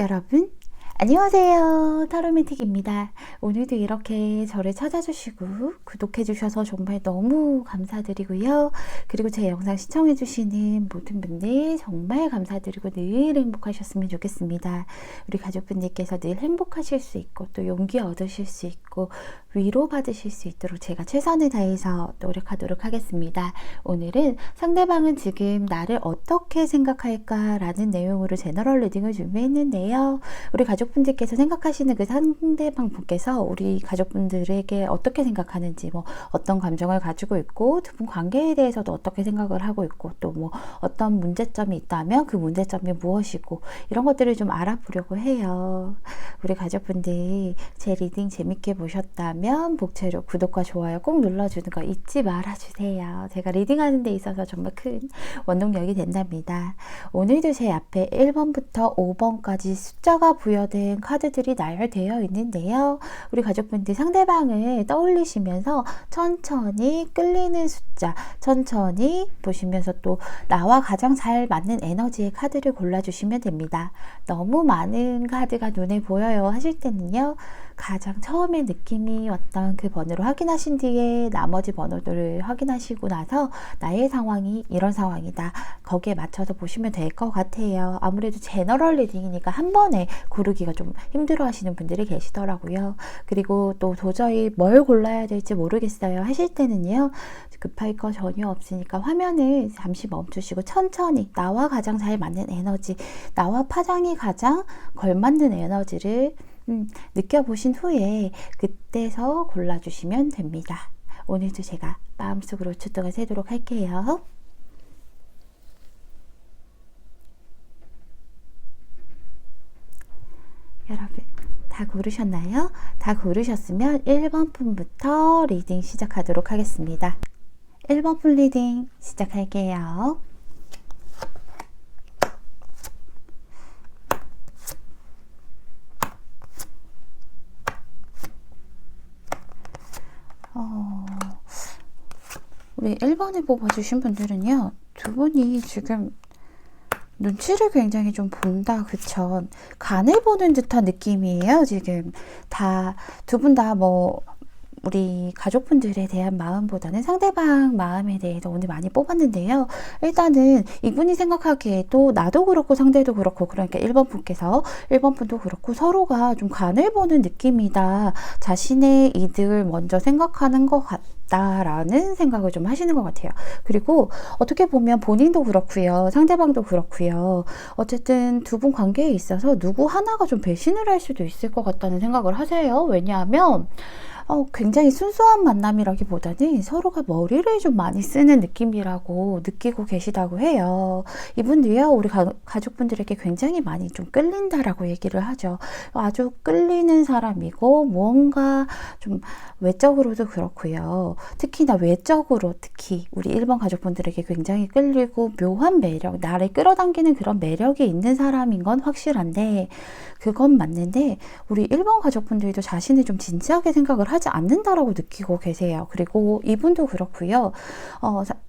여러분 안녕하세요. 타로미틱입니다. 오늘도 이렇게 저를 찾아주시고 구독해주셔서 정말 너무 감사드리고요. 그리고 제 영상 시청해주시는 모든 분들 정말 감사드리고 늘 행복하셨으면 좋겠습니다. 우리 가족분들께서 늘 행복하실 수 있고 또 용기 얻으실 수 있고 위로받으실 수 있도록 제가 최선을 다해서 노력하도록 하겠습니다. 오늘은 상대방은 지금 나를 어떻게 생각할까 라는 내용으로 제너럴 리딩을 준비했는데요. 우리 가족분들께서 생각하시는 그 상대방 분께서 우리 가족분들에게 어떻게 생각하는지, 뭐 어떤 감정을 가지고 있고 두 분 관계에 대해서도 어떻게 생각을 하고 있고 또 뭐 어떤 문제점이 있다면 그 문제점이 무엇이고 이런 것들을 좀 알아보려고 해요. 우리 가족분들 제 리딩 재밌게 보셨다면 복채로 구독과 좋아요 꼭 눌러주는 거 잊지 말아주세요. 제가 리딩하는 데 있어서 정말 큰 원동력이 된답니다. 오늘도 제 앞에 1번부터 5번까지 숫자가 부여된 카드들이 나열되어 있는데요. 우리 가족분들 상대방을 떠올리시면서 천천히 끌리는 숫자, 천천히 보시면서 또 나와 가장 잘 맞는 에너지의 카드를 골라주시면 됩니다. 너무 많은 카드가 눈에 보여요 하실 때는요, 가장 처음에 느낌이 왔던 그 번호를 확인하신 뒤에 나머지 번호들을 확인하시고 나서 나의 상황이 이런 상황이다, 거기에 맞춰서 보시면 될 것 같아요. 아무래도 제너럴 리딩이니까 한 번에 고르기가 좀 힘들어 하시는 분들이 계시더라고요. 그리고 또 도저히 뭘 골라야 될지 모르겠어요 하실 때는요, 급할 거 전혀 없으니까 화면을 잠시 멈추시고 천천히 나와 가장 잘 맞는 에너지, 나와 파장이 가장 걸맞는 에너지를 느껴보신 후에 그때서 골라주시면 됩니다. 오늘도 제가 마음속으로 출동을 세도록 할게요. 여러분 다 고르셨나요? 다 고르셨으면 1번 분부터 리딩 시작하도록 하겠습니다. 1번 분 리딩 시작할게요. 우리 1번을 뽑아주신 분들은요, 두 분이 지금 눈치를 굉장히 좀 본다, 그쵸? 간을 보는 듯한 느낌이에요. 지금 다 두 분 다 뭐 우리 가족분들에 대한 마음보다는 상대방 마음에 대해서 오늘 많이 뽑았는데요. 일단은 이분이 생각하기에도 나도 그렇고 상대도 그렇고, 그러니까 1번 분께서 1번 분도 그렇고 서로가 좀 간을 보는 느낌이다, 자신의 이득을 먼저 생각하는 것 같다라는 생각을 좀 하시는 것 같아요. 그리고 어떻게 보면 본인도 그렇고요, 상대방도 그렇고요, 어쨌든 두 분 관계에 있어서 누구 하나가 좀 배신을 할 수도 있을 것 같다는 생각을 하세요. 왜냐하면 굉장히 순수한 만남이라기보다는 서로가 머리를 좀 많이 쓰는 느낌이라고 느끼고 계시다고 해요. 이분들이요, 우리 가족분들에게 굉장히 많이 좀 끌린다라고 얘기를 하죠. 아주 끌리는 사람이고 뭔가 좀 외적으로도 그렇고요. 특히나 외적으로 특히 우리 1번 가족분들에게 굉장히 끌리고 묘한 매력, 나를 끌어당기는 그런 매력이 있는 사람인 건 확실한데, 그건 맞는데 우리 1번 가족분들도 자신을 좀 진지하게 생각을 하지 않는다라고 느끼고 계세요. 그리고 이분도 그렇고요.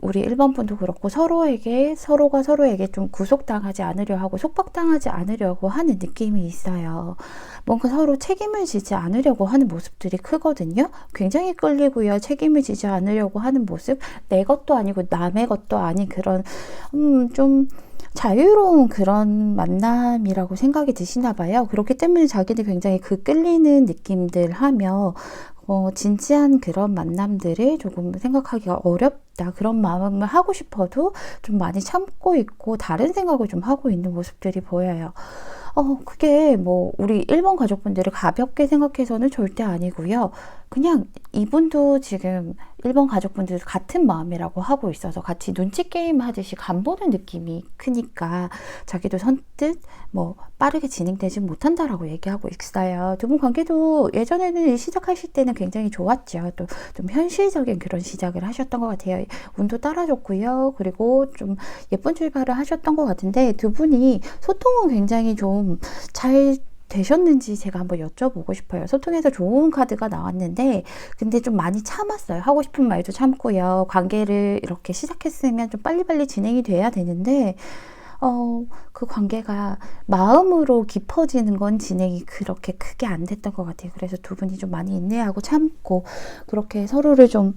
우리 1번 분도 그렇고 서로가 서로에게 좀 구속당하지 않으려 하고 속박당하지 않으려고 하는 느낌이 있어요. 뭔가 서로 책임을 지지 않으려고 하는 모습들이 크거든요. 굉장히 끌리고요. 책임을 지지 않으려고 하는 모습, 내 것도 아니고 남의 것도 아닌 그런 좀 자유로운 그런 만남이라고 생각이 드시나 봐요. 그렇기 때문에 자기들 굉장히 그 끌리는 느낌들 하며 진지한 그런 만남들을 조금 생각하기가 어렵다, 그런 마음을 하고 싶어도 좀 많이 참고 있고 다른 생각을 좀 하고 있는 모습들이 보여요. 그게 뭐 우리 1번 가족분들을 가볍게 생각해서는 절대 아니고요. 그냥 이분도 지금 1번 가족분들 같은 마음이라고 하고 있어서 같이 눈치 게임 하듯이 간 보는 느낌이 크니까 자기도 선뜻 뭐 빠르게 진행되지 못한다라고 얘기하고 있어요. 두 분 관계도 예전에는 시작하실 때는 굉장히 좋았죠. 또 좀 현실적인 그런 시작을 하셨던 것 같아요. 운도 따라줬고요. 그리고 좀 예쁜 출발을 하셨던 것 같은데, 두 분이 소통은 굉장히 좀 잘 되셨는지 제가 한번 여쭤보고 싶어요. 소통에서 좋은 카드가 나왔는데 근데 좀 많이 참았어요. 하고 싶은 말도 참고요. 관계를 이렇게 시작했으면 좀 빨리빨리 진행이 돼야 되는데 그 관계가 마음으로 깊어지는 건 진행이 그렇게 크게 안 됐던 것 같아요. 그래서 두 분이 좀 많이 인내하고 참고 그렇게 서로를 좀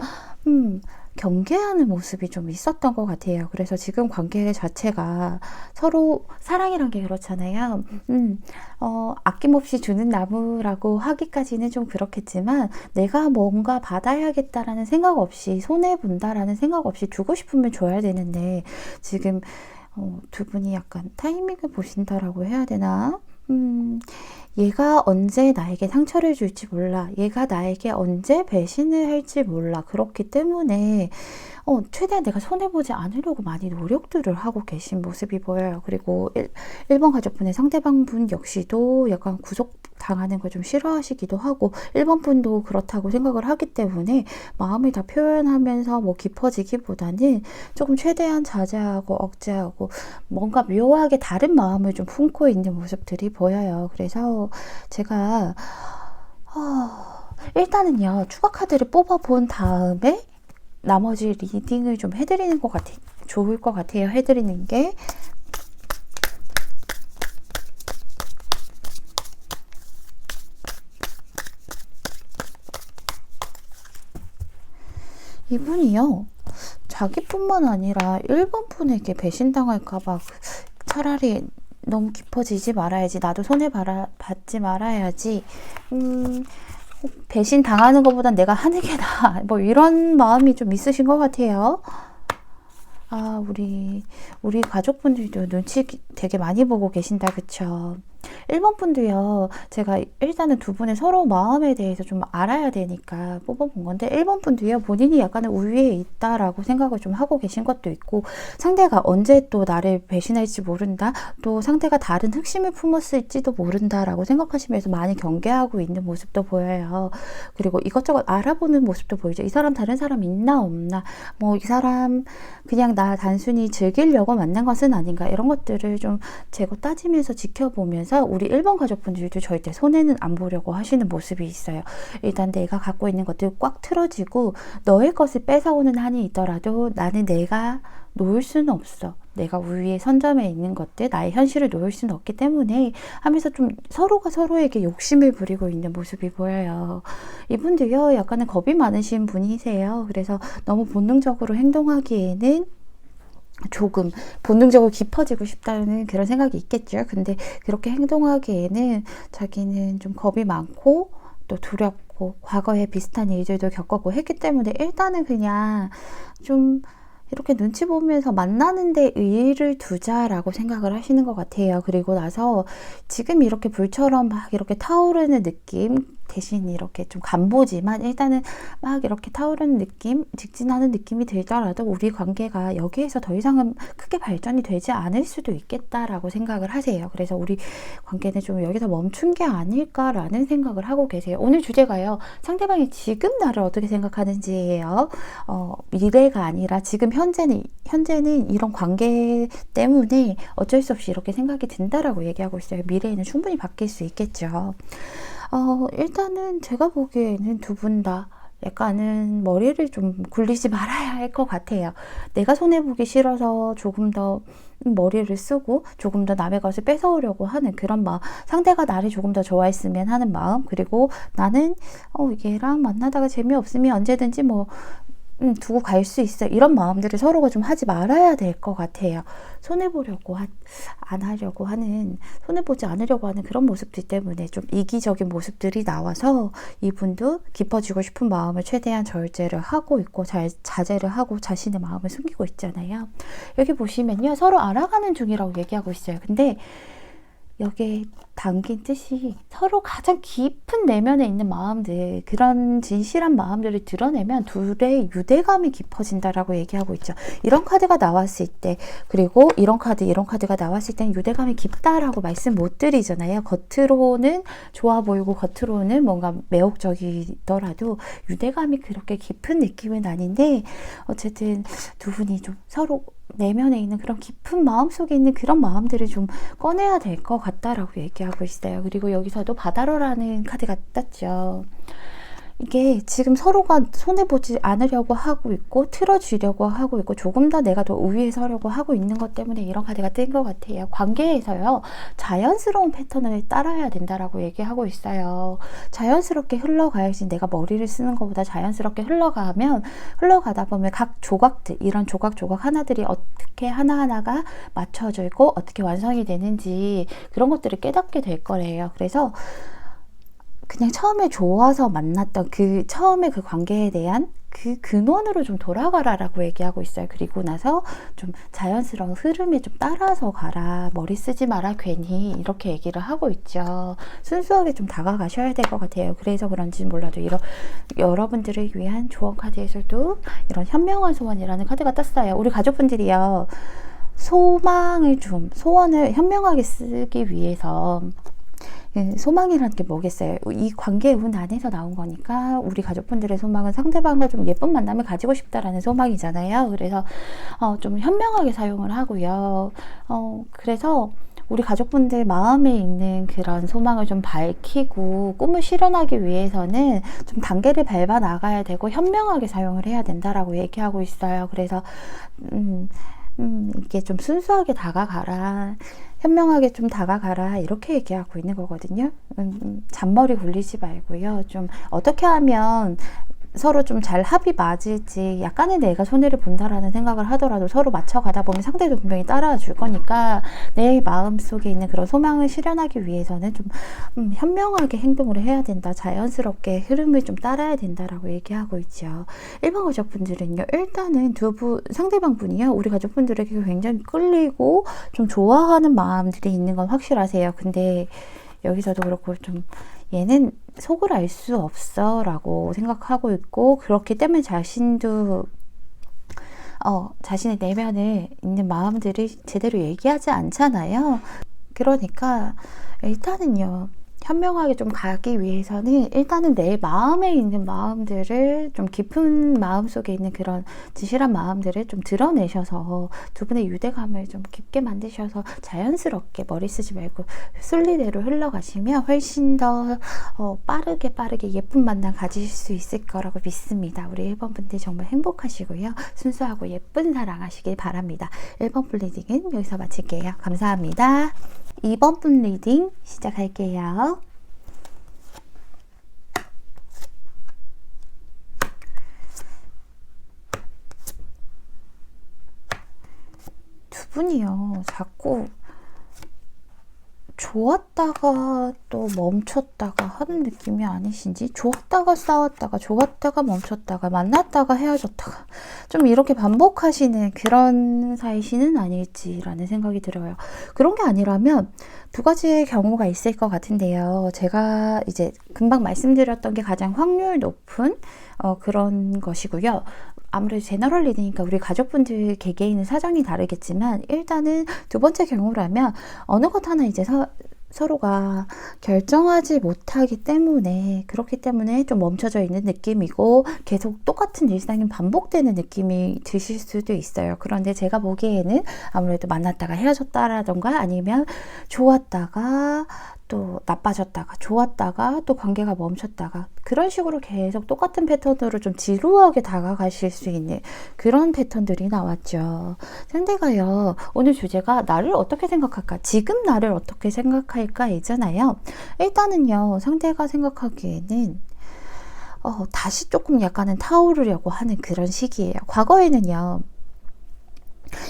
경계하는 모습이 좀 있었던 것 같아요. 그래서 지금 관계 자체가 서로 사랑이란 게 그렇잖아요. 아낌없이 주는 나무라고 하기까지는 좀 그렇겠지만 내가 뭔가 받아야겠다라는 생각 없이 손해본다라는 생각 없이 주고 싶으면 줘야 되는데 지금 두 분이 약간 타이밍을 보신다라고 해야 되나? 얘가 언제 나에게 상처를 줄지 몰라. 얘가 나에게 언제 배신을 할지 몰라. 그렇기 때문에 최대한 내가 손해보지 않으려고 많이 노력들을 하고 계신 모습이 보여요. 그리고 1번 가족분의 상대방 분 역시도 약간 구속당하는 걸 좀 싫어하시기도 하고 1번 분도 그렇다고 생각을 하기 때문에 마음을 다 표현하면서 뭐 깊어지기보다는 조금 최대한 자제하고 억제하고 뭔가 묘하게 다른 마음을 좀 품고 있는 모습들이 보여요. 그래서 제가 일단은요 추가 카드를 뽑아본 다음에 나머지 리딩을 좀 해드리는 것 같아 좋을 것 같아요. 해드리는 게 이분이요 자기뿐만 아니라 1번 분에게 배신당할까봐 차라리 너무 깊어지지 말아야지 나도 손해받지 말아야지 배신 당하는 것보단 내가 하는 게 나아 뭐 이런 마음이 좀 있으신 것 같아요. 우리 가족분들도 눈치 되게 많이 보고 계신다 그쵸? 1번 분도요 제가 일단은 두 분의 서로 마음에 대해서 좀 알아야 되니까 뽑아본 건데 1번 분도요 본인이 약간의 우위에 있다라고 생각을 좀 하고 계신 것도 있고 상대가 언제 또 나를 배신할지 모른다 또 상대가 다른 흑심을 품었을지도 모른다라고 생각하시면서 많이 경계하고 있는 모습도 보여요. 그리고 이것저것 알아보는 모습도 보이죠. 이 사람 다른 사람 있나 없나 뭐 이 사람 그냥 나 단순히 즐기려고 만난 것은 아닌가 이런 것들을 좀 재고 따지면서 지켜보면서 우리 1번 가족분들도 절대 손해는 안 보려고 하시는 모습이 있어요. 일단 내가 갖고 있는 것들 꽉 틀어지고 너의 것을 뺏어오는 한이 있더라도 나는 내가 놓을 수는 없어. 내가 우위에 선점에 있는 것들 나의 현실을 놓을 수는 없기 때문에 하면서 좀 서로가 서로에게 욕심을 부리고 있는 모습이 보여요. 이분도요 약간은 겁이 많으신 분이세요. 그래서 너무 본능적으로 행동하기에는 조금 본능적으로 깊어지고 싶다는 그런 생각이 있겠죠. 근데 그렇게 행동하기에는 자기는 좀 겁이 많고 또 두렵고 과거에 비슷한 일들도 겪었고 했기 때문에 일단은 그냥 좀 이렇게 눈치 보면서 만나는 데 의의를 두자라고 생각을 하시는 것 같아요. 그리고 나서 지금 이렇게 불처럼 막 이렇게 타오르는 느낌 대신 이렇게 좀 간보지만 일단은 막 이렇게 타오르는 느낌, 직진하는 느낌이 들더라도 우리 관계가 여기에서 더 이상은 크게 발전이 되지 않을 수도 있겠다라고 생각을 하세요. 그래서 우리 관계는 좀 여기서 멈춘 게 아닐까라는 생각을 하고 계세요. 오늘 주제가요. 상대방이 지금 나를 어떻게 생각하는지예요. 미래가 아니라 지금 현재는 이런 관계 때문에 어쩔 수 없이 이렇게 생각이 든다라고 얘기하고 있어요. 미래에는 충분히 바뀔 수 있겠죠. 일단은 제가 보기에는 두 분 다 약간은 머리를 좀 굴리지 말아야 할 것 같아요. 내가 손해보기 싫어서 조금 더 머리를 쓰고 조금 더 남의 것을 뺏어오려고 하는 그런 마음, 상대가 나를 조금 더 좋아했으면 하는 마음, 그리고 나는 얘랑 만나다가 재미없으면 언제든지 뭐 두고 갈 수 있어. 이런 마음들을 서로가 좀 하지 말아야 될 것 같아요. 손해보지 않으려고 하는 그런 모습들 때문에 좀 이기적인 모습들이 나와서 이분도 깊어지고 싶은 마음을 최대한 절제를 하고 있고 자제를 하고 자신의 마음을 숨기고 있잖아요. 여기 보시면요. 서로 알아가는 중이라고 얘기하고 있어요. 근데 여기에 담긴 뜻이 서로 가장 깊은 내면에 있는 마음들, 그런 진실한 마음들을 드러내면 둘의 유대감이 깊어진다라고 얘기하고 있죠. 이런 카드가 나왔을 때, 그리고 이런 카드가 나왔을 때는 유대감이 깊다라고 말씀 못 드리잖아요. 겉으로는 좋아 보이고 겉으로는 뭔가 매혹적이더라도 유대감이 그렇게 깊은 느낌은 아닌데 어쨌든 두 분이 좀 서로 내면에 있는 그런 깊은 마음 속에 있는 그런 마음들을 좀 꺼내야 될 것 같다라고 얘기하고 있어요. 그리고 여기서도 바다로라는 카드가 떴죠. 이게 지금 서로가 손해보지 않으려고 하고 있고 틀어주려고 하고 있고 조금 더 내가 더 우위에 서려고 하고 있는 것 때문에 이런 카드가 뜬 것 같아요. 관계에서요. 자연스러운 패턴을 따라야 된다라고 얘기하고 있어요. 자연스럽게 흘러가야지 내가 머리를 쓰는 것보다 자연스럽게 흘러가다 보면 각 조각들 이런 조각 하나들이 어떻게 하나하나가 맞춰지고 어떻게 완성이 되는지 그런 것들을 깨닫게 될 거래요. 그래서 그냥 처음에 좋아서 만났던 처음에 그 관계에 대한 그 근원으로 좀 돌아가라라고 얘기하고 있어요. 그리고 나서 좀 자연스러운 흐름에 좀 따라서 가라. 머리 쓰지 마라 괜히 이렇게 얘기를 하고 있죠. 순수하게 좀 다가가셔야 될 것 같아요. 그래서 그런지 몰라도 여러분들을 위한 조언 카드에서도 이런 현명한 소원이라는 카드가 떴어요. 우리 가족분들이요. 소원을 현명하게 쓰기 위해서 소망이라는 게 뭐겠어요? 이 관계 운 안에서 나온 거니까 우리 가족분들의 소망은 상대방과 좀 예쁜 만남을 가지고 싶다라는 소망이잖아요. 그래서 좀 현명하게 사용을 하고요. 그래서 우리 가족분들 마음에 있는 그런 소망을 좀 밝히고 꿈을 실현하기 위해서는 좀 단계를 밟아 나가야 되고 현명하게 사용을 해야 된다라고 얘기하고 있어요. 그래서 이게 좀 순수하게 다가가라. 현명하게 좀 다가가라 이렇게 얘기하고 있는 거거든요. 잔머리 굴리지 말고요. 좀 어떻게 하면 서로 좀 잘 합이 맞을지 약간의 내가 손해를 본다라는 생각을 하더라도 서로 맞춰가다 보면 상대도 분명히 따라와 줄 거니까 내 마음속에 있는 그런 소망을 실현하기 위해서는 좀 현명하게 행동을 해야 된다. 자연스럽게 흐름을 좀 따라야 된다라고 얘기하고 있죠. 1번 가족분들은요. 일단은 상대방 분이요. 우리 가족분들에게 굉장히 끌리고 좀 좋아하는 마음들이 있는 건 확실하세요. 근데 여기서도 그렇고 좀 얘는 속을 알 수 없어 라고 생각하고 있고 그렇기 때문에 자신도 자신의 내면에 있는 마음들을 제대로 얘기하지 않잖아요. 그러니까 일단은요. 현명하게 좀 가기 위해서는 일단은 내 마음에 있는 마음들을 좀 깊은 마음속에 있는 그런 진실한 마음들을 좀 드러내셔서 두 분의 유대감을 좀 깊게 만드셔서 자연스럽게 머리 쓰지 말고 순리대로 흘러가시면 훨씬 더 빠르게 예쁜 만남 가지실 수 있을 거라고 믿습니다. 우리 1번 분들 정말 행복하시고요. 순수하고 예쁜 사랑하시길 바랍니다. 1번 분 리딩은 여기서 마칠게요. 감사합니다. 2번 분 리딩 시작할게요. 두 분이요. 자꾸 좋았다가 또 멈췄다가 하는 느낌이 아니신지 좋았다가 싸웠다가 좋았다가 멈췄다가 만났다가 헤어졌다가 좀 이렇게 반복하시는 그런 사이시는 아닐지라는 생각이 들어요. 그런 게 아니라면 두 가지의 경우가 있을 것 같은데요. 제가 이제 금방 말씀드렸던 게 가장 확률 높은 그런 것이고요. 아무래도 제너럴 리드니까 우리 가족분들 개개인은 사정이 다르겠지만 일단은 두 번째 경우라면 어느 것 하나 이제 서로가 결정하지 못하기 때문에 그렇기 때문에 좀 멈춰져 있는 느낌이고 계속 똑같은 일상이 반복되는 느낌이 드실 수도 있어요. 그런데 제가 보기에는 아무래도 만났다가 헤어졌다라던가 아니면 좋았다가 또 나빠졌다가 좋았다가 또 관계가 멈췄다가 그런 식으로 계속 똑같은 패턴으로 좀 지루하게 다가가실 수 있는 그런 패턴들이 나왔죠. 상대가요. 오늘 주제가 나를 어떻게 생각할까? 지금 나를 어떻게 생각할까? 있잖아요. 일단은요. 상대가 생각하기에는 다시 조금 약간은 타오르려고 하는 그런 시기예요. 과거에는요.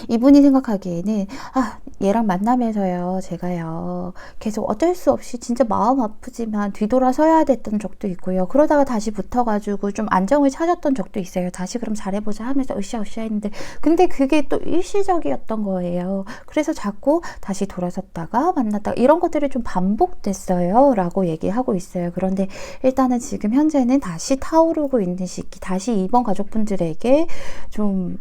이분이 생각하기에는 얘랑 만나면서요 제가요 계속 어쩔 수 없이 진짜 마음 아프지만 뒤돌아서야 됐던 적도 있고요. 그러다가 다시 붙어가지고 좀 안정을 찾았던 적도 있어요. 다시 그럼 잘해보자 하면서 으쌰으쌰 했는데 근데 그게 또 일시적이었던 거예요. 그래서 자꾸 다시 돌아섰다가 만났다가 이런 것들이 좀 반복됐어요 라고 얘기하고 있어요. 그런데 일단은 지금 현재는 다시 타오르고 있는 시기, 다시 이번 가족분들에게 좀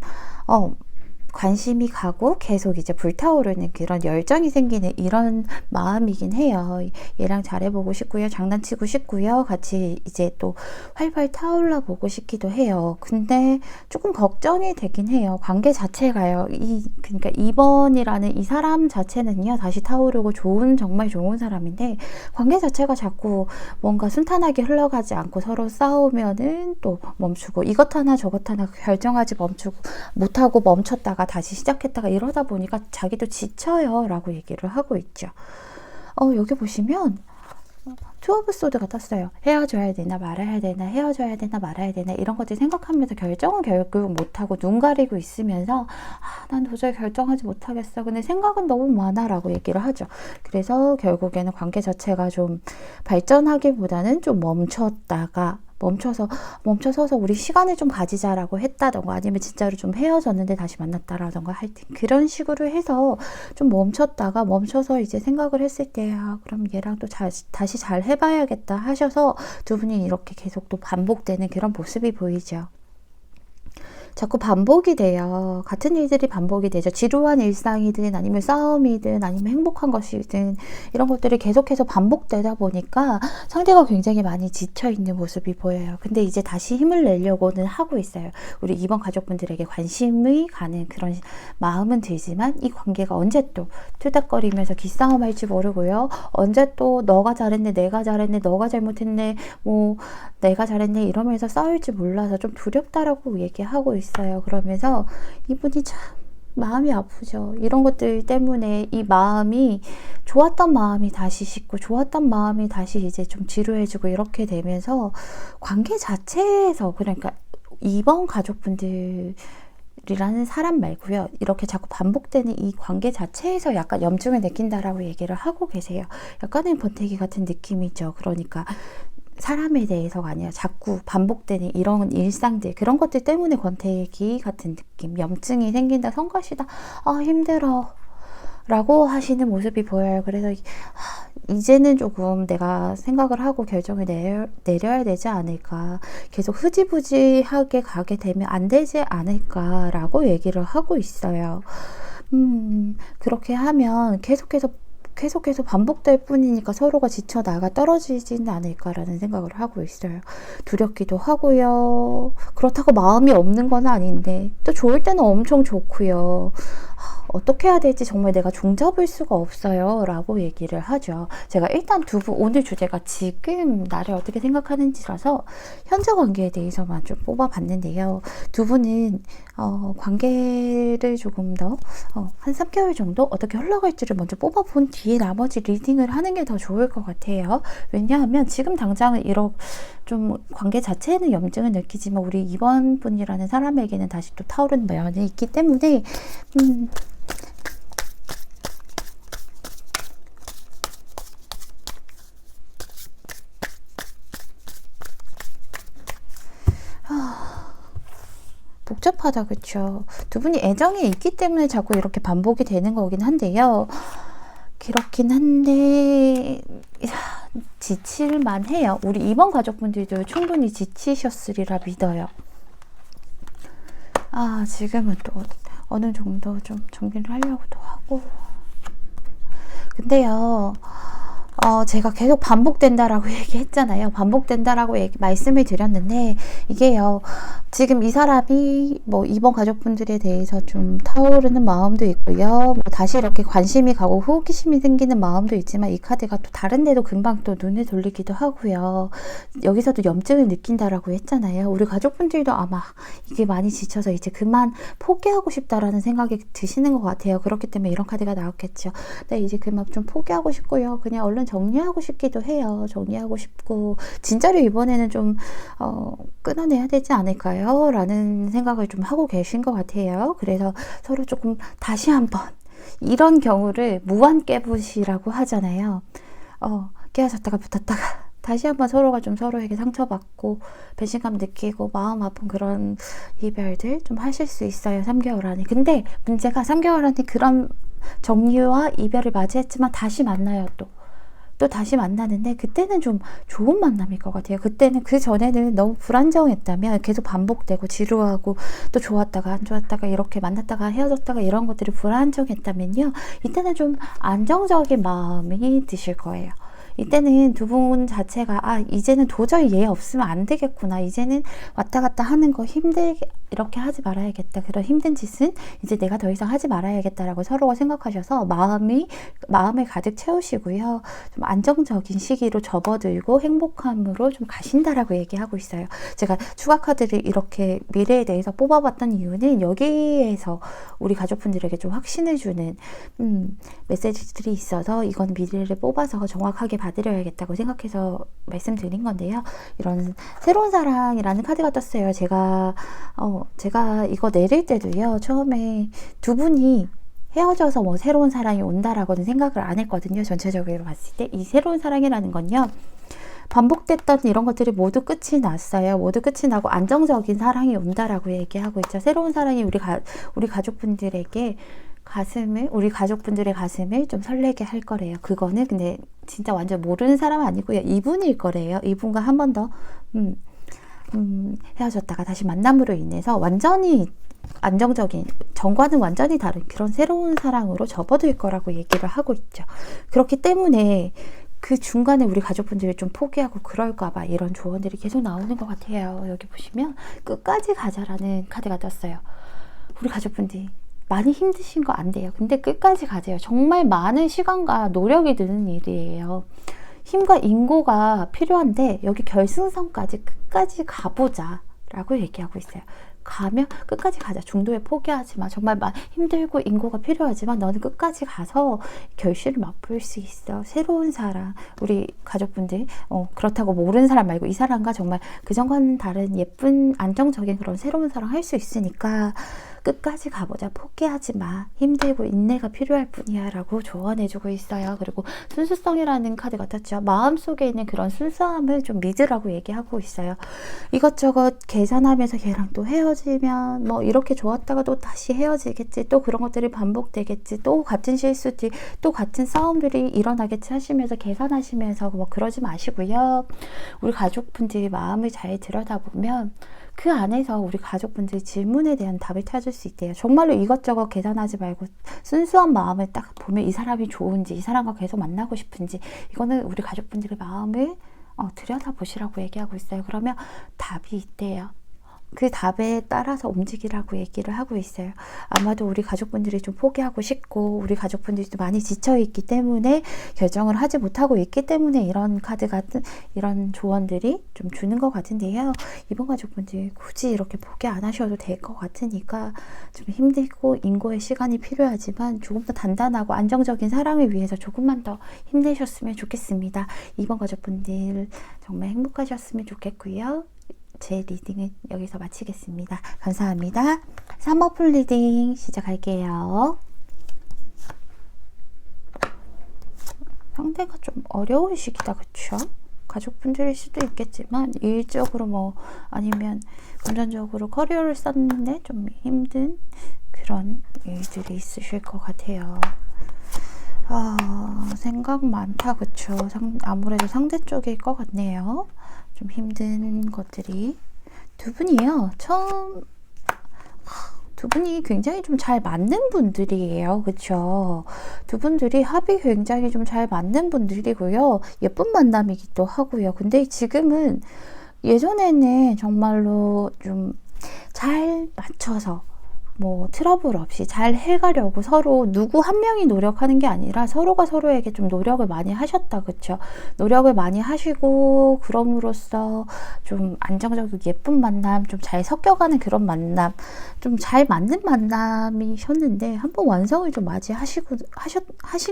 관심이 가고 계속 이제 불타오르는 그런 열정이 생기는 이런 마음이긴 해요. 얘랑 잘해보고 싶고요. 장난치고 싶고요. 같이 이제 또 활발 타올라 보고 싶기도 해요. 근데 조금 걱정이 되긴 해요. 관계 자체가요. 그러니까 2번이라는 이 사람 자체는요. 다시 타오르고 정말 좋은 사람인데 관계 자체가 자꾸 뭔가 순탄하게 흘러가지 않고 서로 싸우면은 또 멈추고 이것 하나 저것 하나 결정하지 못하고 멈췄다가 다시 시작했다가 이러다 보니까 자기도 지쳐요 라고 얘기를 하고 있죠. 여기 보시면 투 오브 소드가 떴어요. 헤어져야 되나 말아야 되나 헤어져야 되나 말아야 되나 이런 것들 생각하면서 결정은 결국 못하고 눈 가리고 있으면서 난 도저히 결정하지 못하겠어. 근데 생각은 너무 많아 라고 얘기를 하죠. 그래서 결국에는 관계 자체가 좀 발전하기보다는 좀 멈춰서서 우리 시간을 좀 가지자라고 했다던가 아니면 진짜로 좀 헤어졌는데 다시 만났다라던가 하여튼 그런 식으로 해서 좀 멈춰서 이제 생각을 했을 때 그럼 얘랑 또 다시 잘 해봐야겠다 하셔서 두 분이 이렇게 계속 또 반복되는 그런 모습이 보이죠. 자꾸 반복이 돼요. 같은 일들이 반복이 되죠. 지루한 일상이든 아니면 싸움이든 아니면 행복한 것이든 이런 것들이 계속해서 반복되다 보니까 상대가 굉장히 많이 지쳐있는 모습이 보여요. 근데 이제 다시 힘을 내려고는 하고 있어요. 우리 이번 가족분들에게 관심이 가는 그런 마음은 들지만 이 관계가 언제 또 투닥거리면서 기싸움 할지 모르고요. 언제 또 너가 잘했네 내가 잘했네 너가 잘못했네 뭐 내가 잘했네 이러면서 싸울지 몰라서 좀 두렵다라고 얘기하고 있어요. 그러면서 이분이 참 마음이 아프죠. 이런 것들 때문에 이 마음이 좋았던 마음이 다시 식고 좋았던 마음이 다시 이제 좀 지루해지고 이렇게 되면서 관계 자체에서 그러니까 이번 가족분들 이라는 사람 말고요. 이렇게 자꾸 반복되는 이 관계 자체에서 약간 염증을 느낀다라고 얘기를 하고 계세요. 약간의 권태기 같은 느낌이죠. 그러니까 사람에 대해서가 아니라 자꾸 반복되는 이런 일상들 그런 것들 때문에 권태기 같은 느낌 염증이 생긴다 성가시다 힘들어 라고 하시는 모습이 보여요. 그래서 이제는 조금 내가 생각을 하고 결정을 내려야 되지 않을까 계속 흐지부지하게 가게 되면 안 되지 않을까 라고 얘기를 하고 있어요. 그렇게 하면 계속해서 반복될 뿐이니까 서로가 지쳐 나가 떨어지지는 않을까라는 생각을 하고 있어요. 두렵기도 하고요. 그렇다고 마음이 없는 건 아닌데 또 좋을 때는 엄청 좋고요. 어떻게 해야 될지 정말 내가 종잡을 수가 없어요 라고 얘기를 하죠. 제가 일단 두 분 오늘 주제가 지금 나를 어떻게 생각하는지라서 현재 관계에 대해서만 좀 뽑아봤는데요. 두 분은 관계를 조금 더 한 3개월 정도 어떻게 흘러갈지를 먼저 뽑아본 뒤에 나머지 리딩을 하는 게 더 좋을 것 같아요. 왜냐하면 지금 당장은 좀 관계 자체에는 염증을 느끼지만 우리 이번 분이라는 사람에게는 다시 또 타오르는 면이 있기 때문에 복잡하다 그쵸? 두 분이 애정이 있기 때문에 자꾸 이렇게 반복이 되는 거긴 한데요. 그렇긴 한데 지칠만 해요. 우리 이번 가족분들도 충분히 지치셨으리라 믿어요. 지금은 또 어느 정도 좀 정리를 하려고도 하고 근데요 제가 계속 반복된다라고 얘기했잖아요. 반복된다라고 말씀을 드렸는데 이게요. 지금 이 사람이 뭐 이번 가족분들에 대해서 좀 타오르는 마음도 있고요. 뭐 다시 이렇게 관심이 가고 호기심이 생기는 마음도 있지만 이 카드가 또 다른 데도 금방 또 눈을 돌리기도 하고요. 여기서도 염증을 느낀다라고 했잖아요. 우리 가족분들도 아마 이게 많이 지쳐서 이제 그만 포기하고 싶다라는 생각이 드시는 것 같아요. 그렇기 때문에 이런 카드가 나왔겠죠. 네, 이제 그만 좀 포기하고 싶고요. 그냥 얼른 정리하고 싶기도 해요. 정리하고 싶고 진짜로 이번에는 좀 끊어내야 되지 않을까요? 라는 생각을 좀 하고 계신 것 같아요. 그래서 서로 조금 다시 한번 이런 경우를 무한 깨부시라고 하잖아요. 깨어졌다가 붙었다가 다시 한번 서로가 좀 서로에게 상처받고 배신감 느끼고 마음 아픈 그런 이별들 좀 하실 수 있어요. 3개월 안에. 근데 문제가 3개월 안에 그런 정리와 이별을 맞이했지만 다시 만나요 또. 또 다시 만나는데 그때는 좀 좋은 만남일 것 같아요. 그때는 그 전에는 너무 불안정했다면 계속 반복되고 지루하고 또 좋았다가 안 좋았다가 이렇게 만났다가 헤어졌다가 이런 것들이 불안정했다면요. 이때는 좀 안정적인 마음이 드실 거예요. 이때는 두 분 자체가 이제는 도저히 얘 없으면 안 되겠구나. 이제는 왔다 갔다 하는 거 힘들게 이렇게 하지 말아야겠다. 그런 힘든 짓은 이제 내가 더 이상 하지 말아야겠다라고 서로가 생각하셔서 마음을 가득 채우시고요. 좀 안정적인 시기로 접어들고 행복함으로 좀 가신다라고 얘기하고 있어요. 제가 추가 카드를 이렇게 미래에 대해서 뽑아봤던 이유는 여기에서 우리 가족분들에게 좀 확신을 주는 메시지들이 있어서 이건 미래를 뽑아서 정확하게 받으려야겠다고 생각해서 말씀드린 건데요. 이런 새로운 사랑이라는 카드가 떴어요. 제가 이거 내릴 때도요. 처음에 두 분이 헤어져서 뭐 새로운 사랑이 온다라고는 생각을 안 했거든요. 전체적으로 봤을 때. 이 새로운 사랑이라는 건요. 반복됐던 이런 것들이 모두 끝이 났어요. 모두 끝이 나고 안정적인 사랑이 온다라고 얘기하고 있죠. 새로운 사랑이 우리 가족분들에게 우리 가족분들의 가슴을 좀 설레게 할 거래요. 그거는 근데 진짜 완전 모르는 사람 아니고요. 이분일 거래요. 이분과 한 번 더 헤어졌다가 다시 만남으로 인해서 완전히 안정적인, 전과는 완전히 다른 그런 새로운 사랑으로 접어들 거라고 얘기를 하고 있죠. 그렇기 때문에 그 중간에 우리 가족분들이 좀 포기하고 그럴까봐 이런 조언들이 계속 나오는 것 같아요. 여기 보시면 끝까지 가자라는 카드가 떴어요. 우리 가족분들이 많이 힘드신 거 안 돼요. 근데 끝까지 가세요. 정말 많은 시간과 노력이 드는 일이에요. 힘과 인고가 필요한데 여기 결승선까지 끝까지 가보자 라고 얘기하고 있어요. 가면 끝까지 가자. 중도에 포기하지 마. 정말 힘들고 인고가 필요하지만 너는 끝까지 가서 결실을 맛볼 수 있어. 새로운 사랑. 우리 가족분들 그렇다고 모르는 사람 말고 이 사람과 정말 그전과는 다른 예쁜 안정적인 그런 새로운 사랑 할 수 있으니까 끝까지 가보자. 포기하지 마. 힘들고 인내가 필요할 뿐이야 라고 조언해주고 있어요. 그리고 순수성이라는 카드가 떴죠. 마음속에 있는 그런 순수함을 좀 믿으라고 얘기하고 있어요. 이것저것 계산하면서 걔랑 또 헤어지면 뭐 이렇게 좋았다가 또 다시 헤어지겠지. 또 그런 것들이 반복되겠지. 또 같은 실수지. 또 같은 싸움들이 일어나겠지 하시면서 계산하시면서 뭐 그러지 마시고요. 우리 가족분들이 마음을 잘 들여다보면 그 안에서 우리 가족분들이 질문에 대한 답을 찾을 수 있대요. 정말로 이것저것 계산하지 말고 순수한 마음을 딱 보면 이 사람이 좋은지, 이 사람과 계속 만나고 싶은지, 이거는 우리 가족분들의 마음을 들여다보시라고 얘기하고 있어요. 그러면 답이 있대요. 그 답에 따라서 움직이라고 얘기를 하고 있어요. 아마도 우리 가족분들이 좀 포기하고 싶고 우리 가족분들이 좀 많이 지쳐있기 때문에 결정을 하지 못하고 있기 때문에 이런 카드 같은 이런 조언들이 좀 주는 것 같은데요. 이번 가족분들 굳이 이렇게 포기 안 하셔도 될 것 같으니까 좀 힘들고 인고의 시간이 필요하지만 조금 더 단단하고 안정적인 사랑을 위해서 조금만 더 힘내셨으면 좋겠습니다. 이번 가족분들 정말 행복하셨으면 좋겠고요. 제 리딩은 여기서 마치겠습니다. 감사합니다. 3버풀 리딩 시작할게요. 상대가 좀 어려운 시기다, 그쵸? 가족분들일 수도 있겠지만 일적으로 뭐 아니면 금전적으로 커리어를 쌓는데 좀 힘든 그런 일들이 있으실 것 같아요. 생각 많다, 그쵸? 아무래도 상대 쪽일 것 같네요. 좀 힘든 것들이 두 분이요. 두 분이 굉장히 좀 잘 맞는 분들이에요. 그쵸? 두 분들이 합이 굉장히 좀 잘 맞는 분들이고요. 예쁜 만남이기도 하고요. 근데 지금은 예전에는 정말로 좀 잘 맞춰서 뭐 트러블 없이 잘 해가려고 서로 누구 한 명이 노력하는 게 아니라 서로가 서로에게 좀 노력을 많이 하셨다. 그쵸? 노력을 많이 하시고 그럼으로써 좀 안정적이고 예쁜 만남, 좀 잘 섞여가는 그런 만남, 좀 잘 맞는 만남이셨는데 한번 완성을 좀 하신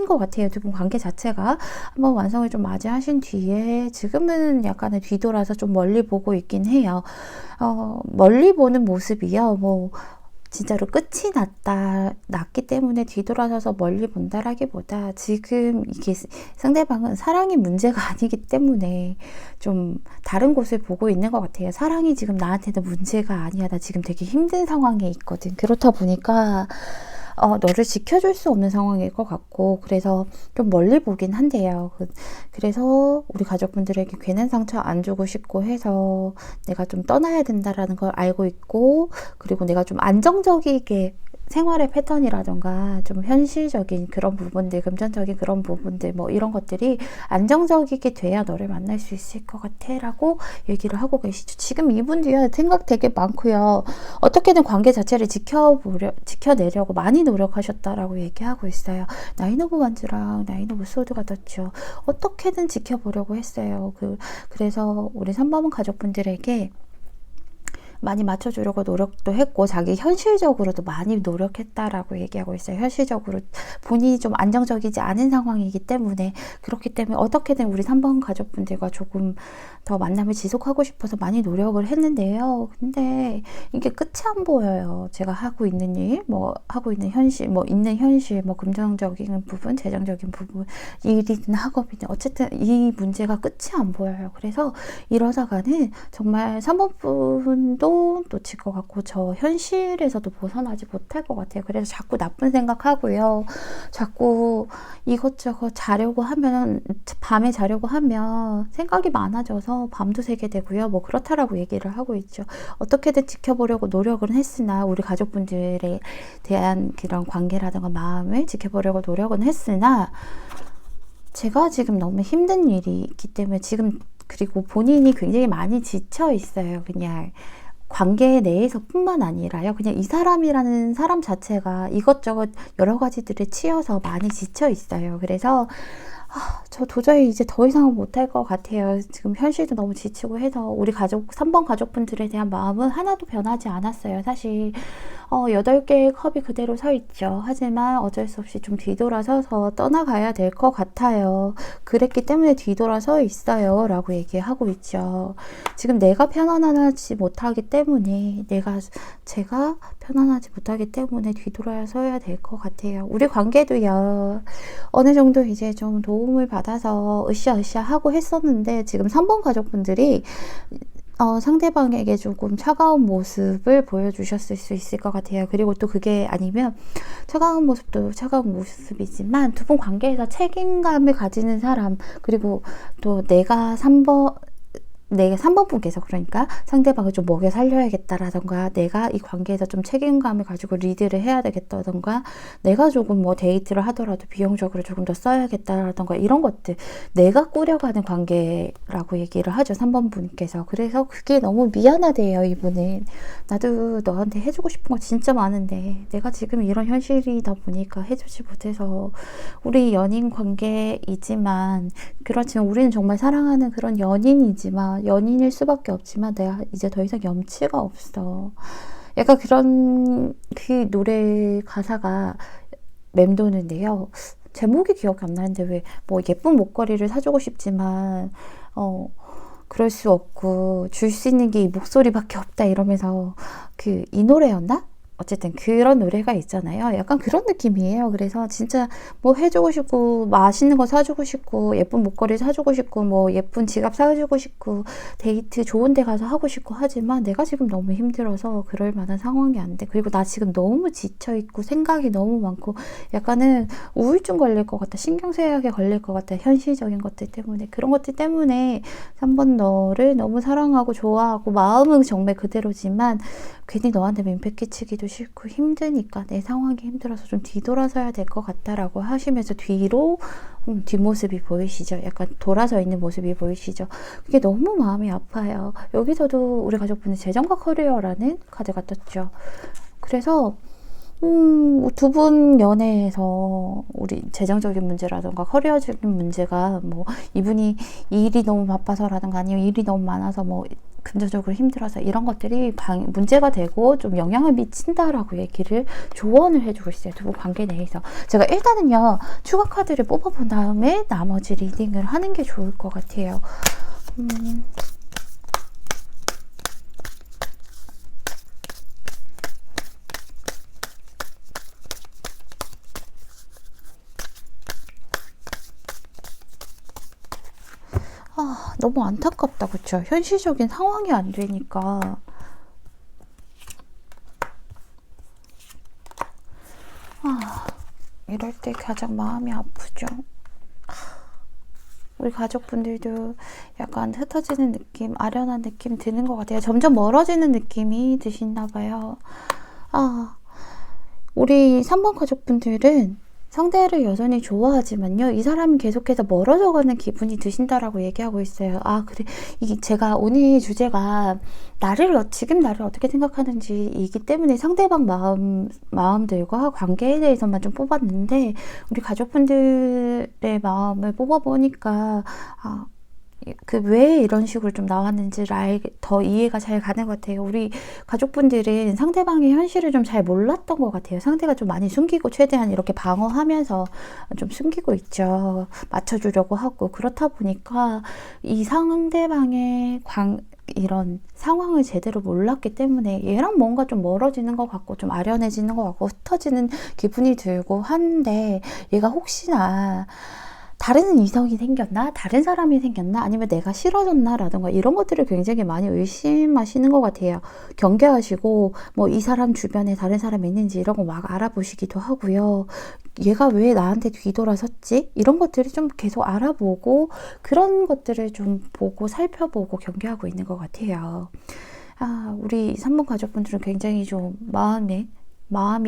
것 같아요. 두 분 관계 자체가 한번 완성을 좀 맞이하신 뒤에 지금은 약간의 뒤돌아서 좀 멀리 보고 있긴 해요. 멀리 보는 모습이요. 뭐 진짜로 끝이 났기 때문에 뒤돌아서서 멀리 본다라기보다 지금 이게 상대방은 사랑이 문제가 아니기 때문에 좀 다른 곳을 보고 있는 것 같아요. 사랑이 지금 나한테는 문제가 아니야. 나 지금 되게 힘든 상황에 있거든. 그렇다 보니까 너를 지켜줄 수 없는 상황일 것 같고, 그래서 좀 멀리 보긴 한데요. 그래서 우리 가족분들에게 괜한 상처 안 주고 싶고 해서 내가 좀 떠나야 된다라는 걸 알고 있고, 그리고 내가 좀 안정적이게 생활의 패턴이라던가 좀 현실적인 그런 부분들, 금전적인 그런 부분들, 뭐 이런 것들이 안정적이게 돼야 너를 만날 수 있을 것 같아 라고 얘기를 하고 계시죠. 지금 이분도요, 생각 되게 많고요. 어떻게든 관계 자체를 지켜내려고 많이 노력하셨다라고 얘기하고 있어요. 나인 오브 완즈랑 나인 오브 소드가 떴죠. 어떻게든 지켜보려고 했어요. 그래서 우리 3번 가족분들에게 많이 맞춰주려고 노력도 했고, 자기 현실적으로도 많이 노력했다라고 얘기하고 있어요. 현실적으로 본인이 좀 안정적이지 않은 상황이기 때문에, 그렇기 때문에 어떻게든 우리 3번 가족분들과 조금 더 만남을 지속하고 싶어서 많이 노력을 했는데요. 근데 이게 끝이 안 보여요. 제가 하고 있는 일, 뭐 하고 있는 현실, 뭐 있는 현실, 뭐 금전적인 부분, 재정적인 부분, 일이든 학업이든 어쨌든 이 문제가 끝이 안 보여요. 그래서 이러다가는 정말 3번 분도 놓칠 것 같고, 저 현실에서도 벗어나지 못할 것 같아요. 그래서 자꾸 나쁜 생각하고요. 자꾸 이것저것 자려고 하면, 밤에 자려고 하면 생각이 많아져서 밤도 새게 되고요. 뭐 그렇다라고 얘기를 하고 있죠. 어떻게든 지켜보려고 노력은 했으나, 우리 가족분들에 대한 그런 관계라든가 마음을 지켜보려고 노력은 했으나, 제가 지금 너무 힘든 일이 있기 때문에 지금, 그리고 본인이 굉장히 많이 지쳐 있어요. 그냥 관계 내에서 뿐만 아니라요. 그냥 이 사람이라는 사람 자체가 이것저것 여러 가지들에 치여서 많이 지쳐 있어요. 그래서 저 도저히 이제 더 이상은 못할 것 같아요. 지금 현실도 너무 지치고 해서 우리 가족, 3번 가족분들에 대한 마음은 하나도 변하지 않았어요. 사실 8개의 컵이 그대로 서 있죠. 하지만 어쩔 수 없이 좀 뒤돌아서서 떠나가야 될 것 같아요. 그랬기 때문에 뒤돌아서 있어요. 라고 얘기하고 있죠. 지금 내가 편안하지 못하기 때문에, 제가 편안하지 못하기 때문에 뒤돌아서야 될 것 같아요. 우리 관계도요, 어느 정도 이제 좀 도움을 받아서 으쌰으쌰 하고 했었는데, 지금 3번 가족분들이 상대방에게 조금 차가운 모습을 보여주셨을 수 있을 것 같아요. 그리고 또 그게 아니면, 차가운 모습도 차가운 모습이지만 두 분 관계에서 책임감을 가지는 사람, 그리고 또 내가 3번 분께서, 그러니까 상대방을 좀 먹여 살려야겠다라던가, 내가 이 관계에서 좀 책임감을 가지고 리드를 해야 되겠다던가, 내가 조금 뭐 데이트를 하더라도 비용적으로 조금 더 써야겠다라던가, 이런 것들, 내가 꾸려가는 관계라고 얘기를 하죠, 3번 분께서. 그래서 그게 너무 미안하대요, 이분은. 나도 너한테 해주고 싶은 거 진짜 많은데 내가 지금 이런 현실이다 보니까 해주지 못해서, 우리 연인 관계이지만, 그렇지만 우리는 정말 사랑하는 그런 연인이지만, 연인일 수밖에 없지만 내가 이제 더 이상 염치가 없어. 약간 그런, 그 노래 가사가 맴도는데요. 제목이 기억이 안 나는데, 왜 뭐 예쁜 목걸이를 사주고 싶지만 그럴 수 없고 줄 수 있는 게 이 목소리밖에 없다, 이러면서 이 노래였나? 어쨌든 그런 노래가 있잖아요. 약간 그런 느낌이에요. 그래서 진짜 뭐 해주고 싶고, 맛있는 거 사주고 싶고, 예쁜 목걸이 사주고 싶고, 뭐 예쁜 지갑 사주고 싶고, 데이트 좋은 데 가서 하고 싶고 하지만 내가 지금 너무 힘들어서 그럴 만한 상황이 안 돼. 그리고 나 지금 너무 지쳐있고 생각이 너무 많고, 약간은 우울증 걸릴 것 같다, 신경쇠약에 걸릴 것 같다, 현실적인 것들 때문에. 그런 것들 때문에 3번 너를 너무 사랑하고 좋아하고, 마음은 정말 그대로지만 괜히 너한테 민폐 끼치기도 싫고 힘드니까, 내 상황이 힘들어서 좀 뒤돌아서야 될 것 같다라고 하시면서 뒤로 뒷모습이 보이시죠? 약간 돌아서 있는 모습이 보이시죠? 그게 너무 마음이 아파요. 여기서도 우리 가족분이 재정과 커리어라는 카드가 떴죠. 그래서 두 분 연애에서 우리 재정적인 문제라든가 커리어적인 문제가, 뭐 이분이 일이 너무 바빠서라든가, 아니면 일이 너무 많아서 뭐 금전적으로 힘들어서, 이런 것들이 문제가 되고 좀 영향을 미친다라고 얘기를, 조언을 해주고 있어요. 두 분 관계 내에서. 제가 일단은요, 추가 카드를 뽑아본 다음에 나머지 리딩을 하는 게 좋을 것 같아요. 너무 안타깝다, 그쵸? 현실적인 상황이 안 되니까. 이럴 때 가장 마음이 아프죠. 우리 가족분들도 약간 흩어지는 느낌, 아련한 느낌 드는 것 같아요. 점점 멀어지는 느낌이 드시나 봐요. 우리 3번 가족분들은 상대를 여전히 좋아하지만요, 이 사람이 계속해서 멀어져가는 기분이 드신다라고 얘기하고 있어요. 그래. 제가 오늘 주제가 지금 나를 어떻게 생각하는지이기 때문에 상대방 마음들과 관계에 대해서만 좀 뽑았는데, 우리 가족분들의 마음을 뽑아보니까, 왜 이런 식으로 좀 나왔는지를 더 이해가 잘 가는 것 같아요. 우리 가족분들은 상대방의 현실을 좀 잘 몰랐던 것 같아요. 상대가 좀 많이 숨기고 최대한 이렇게 방어하면서 좀 숨기고 있죠. 맞춰주려고 하고. 그렇다 보니까 이 상대방의 이런 상황을 제대로 몰랐기 때문에 얘랑 뭔가 좀 멀어지는 것 같고 좀 아련해지는 것 같고 흩어지는 기분이 들고 하는데, 얘가 혹시나 다른 이성이 생겼나? 다른 사람이 생겼나? 아니면 내가 싫어졌나? 라든가 이런 것들을 굉장히 많이 의심하시는 것 같아요. 경계하시고 이 사람 주변에 다른 사람이 있는지 이런 거 막 알아보시기도 하고요. 얘가 왜 나한테 뒤돌아섰지? 이런 것들을 좀 계속 알아보고 그런 것들을 좀 보고 살펴보고 경계하고 있는 것 같아요. 우리 3번 가족분들은 굉장히 좀 마음이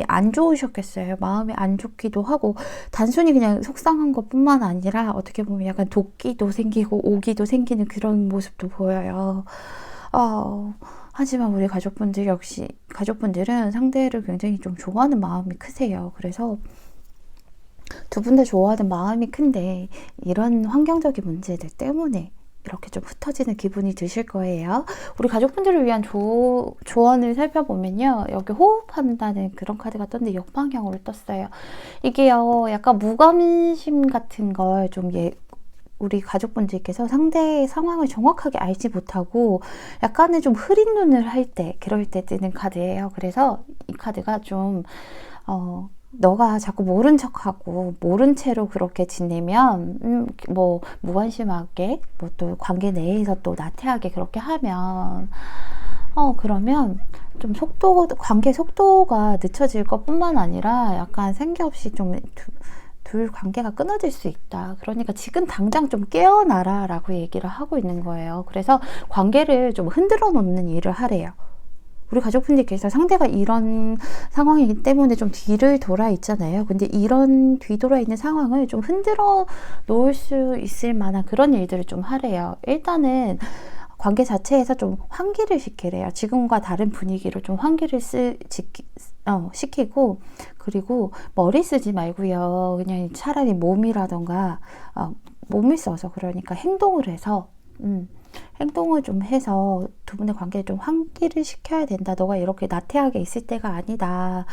안 좋으셨겠어요. 마음이 안 좋기도 하고, 단순히 그냥 속상한 것뿐만 아니라 어떻게 보면 약간 도끼도 생기고 오기도 생기는 그런 모습도 보여요. 하지만 우리 가족분들은 상대를 굉장히 좀 좋아하는 마음이 크세요. 그래서 두 분 다 좋아하는 마음이 큰데 이런 환경적인 문제들 때문에 이렇게 좀 흩어지는 기분이 드실 거예요. 우리 가족분들을 위한 조언을 살펴보면요, 여기 호흡한다는 그런 카드가 떴는데 역방향으로 떴어요. 이게요, 약간 무관심 같은 걸 좀 우리 가족분들께서 상대의 상황을 정확하게 알지 못하고 약간은 좀 흐린 눈을 할 때, 그럴 때 뜨는 카드예요. 그래서 이 카드가 좀 너가 자꾸 모른 척하고 모른 채로 그렇게 지내면 무관심하게 또 관계 내에서 또 나태하게 그렇게 하면 그러면 좀 관계 속도가 늦춰질 것뿐만 아니라 약간 생기 없이 좀 둘 관계가 끊어질 수 있다. 그러니까 지금 당장 좀 깨어나라 라고 얘기를 하고 있는 거예요. 그래서 관계를 좀 흔들어 놓는 일을 하래요. 우리 가족분들께서 상대가 이런 상황이기 때문에 좀 뒤를 돌아 있잖아요. 근데 이런 뒤돌아 있는 상황을 좀 흔들어 놓을 수 있을 만한 그런 일들을 좀 하래요. 일단은 관계 자체에서 좀 환기를 시키래요. 지금과 다른 분위기로 좀 환기를 시키고, 그리고 머리 쓰지 말고요. 그냥 차라리 몸을 써서, 그러니까 행동을 해서 행동을 좀 해서 두 분의 관계를 좀 환기를 시켜야 된다. 너가 이렇게 나태하게 있을 때가 아니다.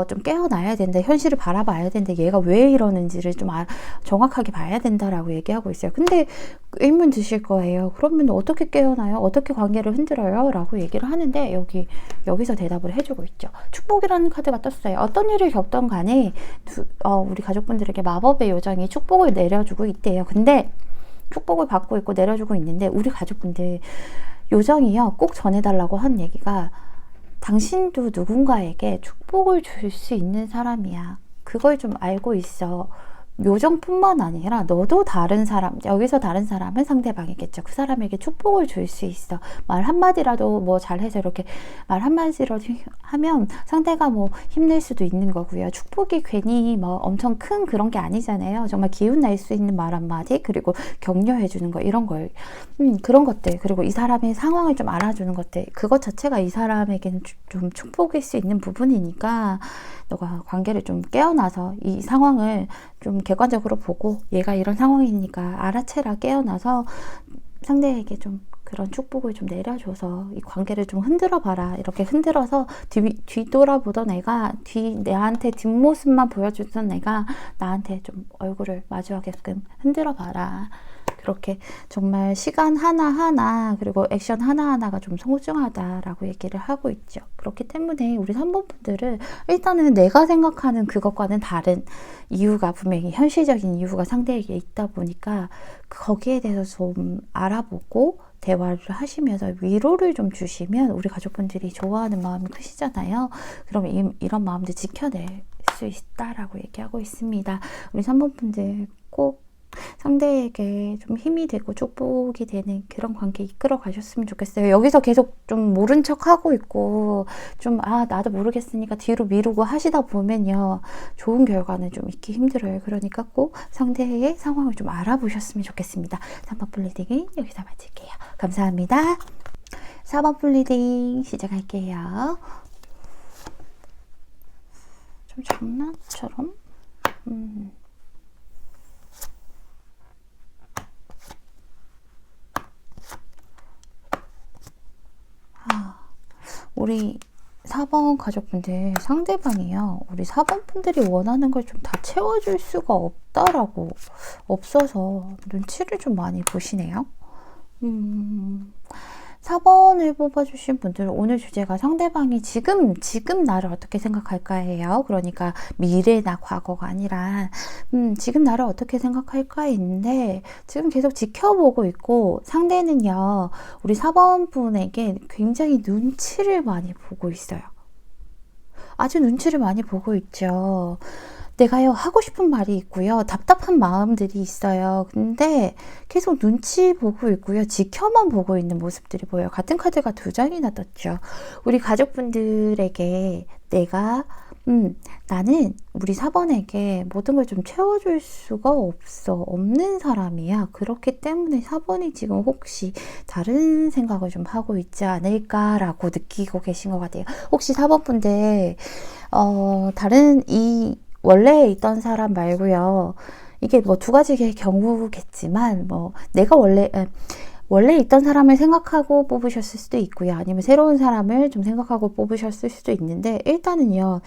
좀 깨어나야 된다. 현실을 바라봐야 된다. 얘가 왜 이러는지를 좀 정확하게 봐야 된다라고 얘기하고 있어요. 근데 의문 드실 거예요. 그러면 어떻게 깨어나요? 어떻게 관계를 흔들어요? 라고 얘기를 하는데 여기서 대답을 해주고 있죠. 축복이라는 카드가 떴어요. 어떤 일을 겪던 간에 우리 가족분들에게 마법의 요정이 축복을 내려주고 있대요. 근데 축복을 받고 있고 내려주고 있는데, 우리 가족분들 요정이요, 꼭 전해달라고 한 얘기가, 당신도 누군가에게 축복을 줄 수 있는 사람이야. 그걸 좀 알고 있어. 요정뿐만 아니라 너도 다른 사람, 여기서 다른 사람은 상대방이겠죠. 그 사람에게 축복을 줄 수 있어. 말 한마디라도 잘해서 이렇게 말 한마디라도 하면 상대가 힘낼 수도 있는 거고요. 축복이 괜히 엄청 큰 그런 게 아니잖아요. 정말 기운 날 수 있는 말 한마디, 그리고 격려해 주는 거, 이런 걸 그런 것들, 그리고 이 사람의 상황을 좀 알아주는 것들, 그것 자체가 이 사람에게는 좀 축복일 수 있는 부분이니까, 너가 관계를 좀 깨어나서 이 상황을 좀 객관적으로 보고, 얘가 이런 상황이니까 알아채라, 깨어나서 상대에게 좀 그런 축복을 좀 내려줘서 이 관계를 좀 흔들어 봐라. 이렇게 흔들어서 뒤돌아보던 애가 내한테 뒷모습만 보여주던 애가 나한테 좀 얼굴을 마주하게끔 흔들어 봐라. 그렇게 정말 시간 하나하나, 그리고 액션 하나하나가 좀 소중하다라고 얘기를 하고 있죠. 그렇기 때문에 우리 3번 분들은 일단은 내가 생각하는 그것과는 다른 이유가, 분명히 현실적인 이유가 상대에게 있다 보니까 거기에 대해서 좀 알아보고 대화를 하시면서 위로를 좀 주시면 우리 가족분들이 좋아하는 마음이 크시잖아요. 그럼 이런 마음들 지켜낼 수 수 있다라고 얘기하고 있습니다. 우리 3번 분들 꼭 상대에게 좀 힘이 되고 축복이 되는 그런 관계 이끌어 가셨으면 좋겠어요. 여기서 계속 좀 모른 척 하고 있고 좀 나도 모르겠으니까 뒤로 미루고 하시다 보면요, 좋은 결과는 좀 있기 힘들어요. 그러니까 꼭 상대의 상황을 좀 알아보셨으면 좋겠습니다. 3번 플리딩은 여기서 마칠게요. 감사합니다. 4번 플리딩 시작할게요. 좀 장난처럼 우리 4번 가족분들 상대방이요, 우리 4번 분들이 원하는 걸 좀 다 채워줄 수가 없어서 눈치를 좀 많이 보시네요. 4번을 뽑아주신 분들은 오늘 주제가 상대방이 지금 나를 어떻게 생각할까예요. 그러니까 미래나 과거가 아니라 지금 나를 어떻게 생각할까인데, 지금 계속 지켜보고 있고, 상대는요 우리 4번 분에게 굉장히 눈치를 많이 보고 있어요. 아주 눈치를 많이 보고 있죠. 내가요 하고 싶은 말이 있고요, 답답한 마음들이 있어요. 근데 계속 눈치 보고 있고요, 지켜만 보고 있는 모습들이 보여요. 같은 카드가 2장이나 떴죠. 우리 가족분들에게 나는 우리 4번에게 모든 걸 좀 채워줄 수가 없는 사람이야. 그렇기 때문에 4번이 지금 혹시 다른 생각을 좀 하고 있지 않을까라고 느끼고 계신 것 같아요. 혹시 4번 분들 다른 원래 있던 사람 말고요, 이게 뭐 2가지의 경우겠지만, 내가 원래 있던 사람을 생각하고 뽑으셨을 수도 있고요, 아니면 새로운 사람을 좀 생각하고 뽑으셨을 수도 있는데, 일단은요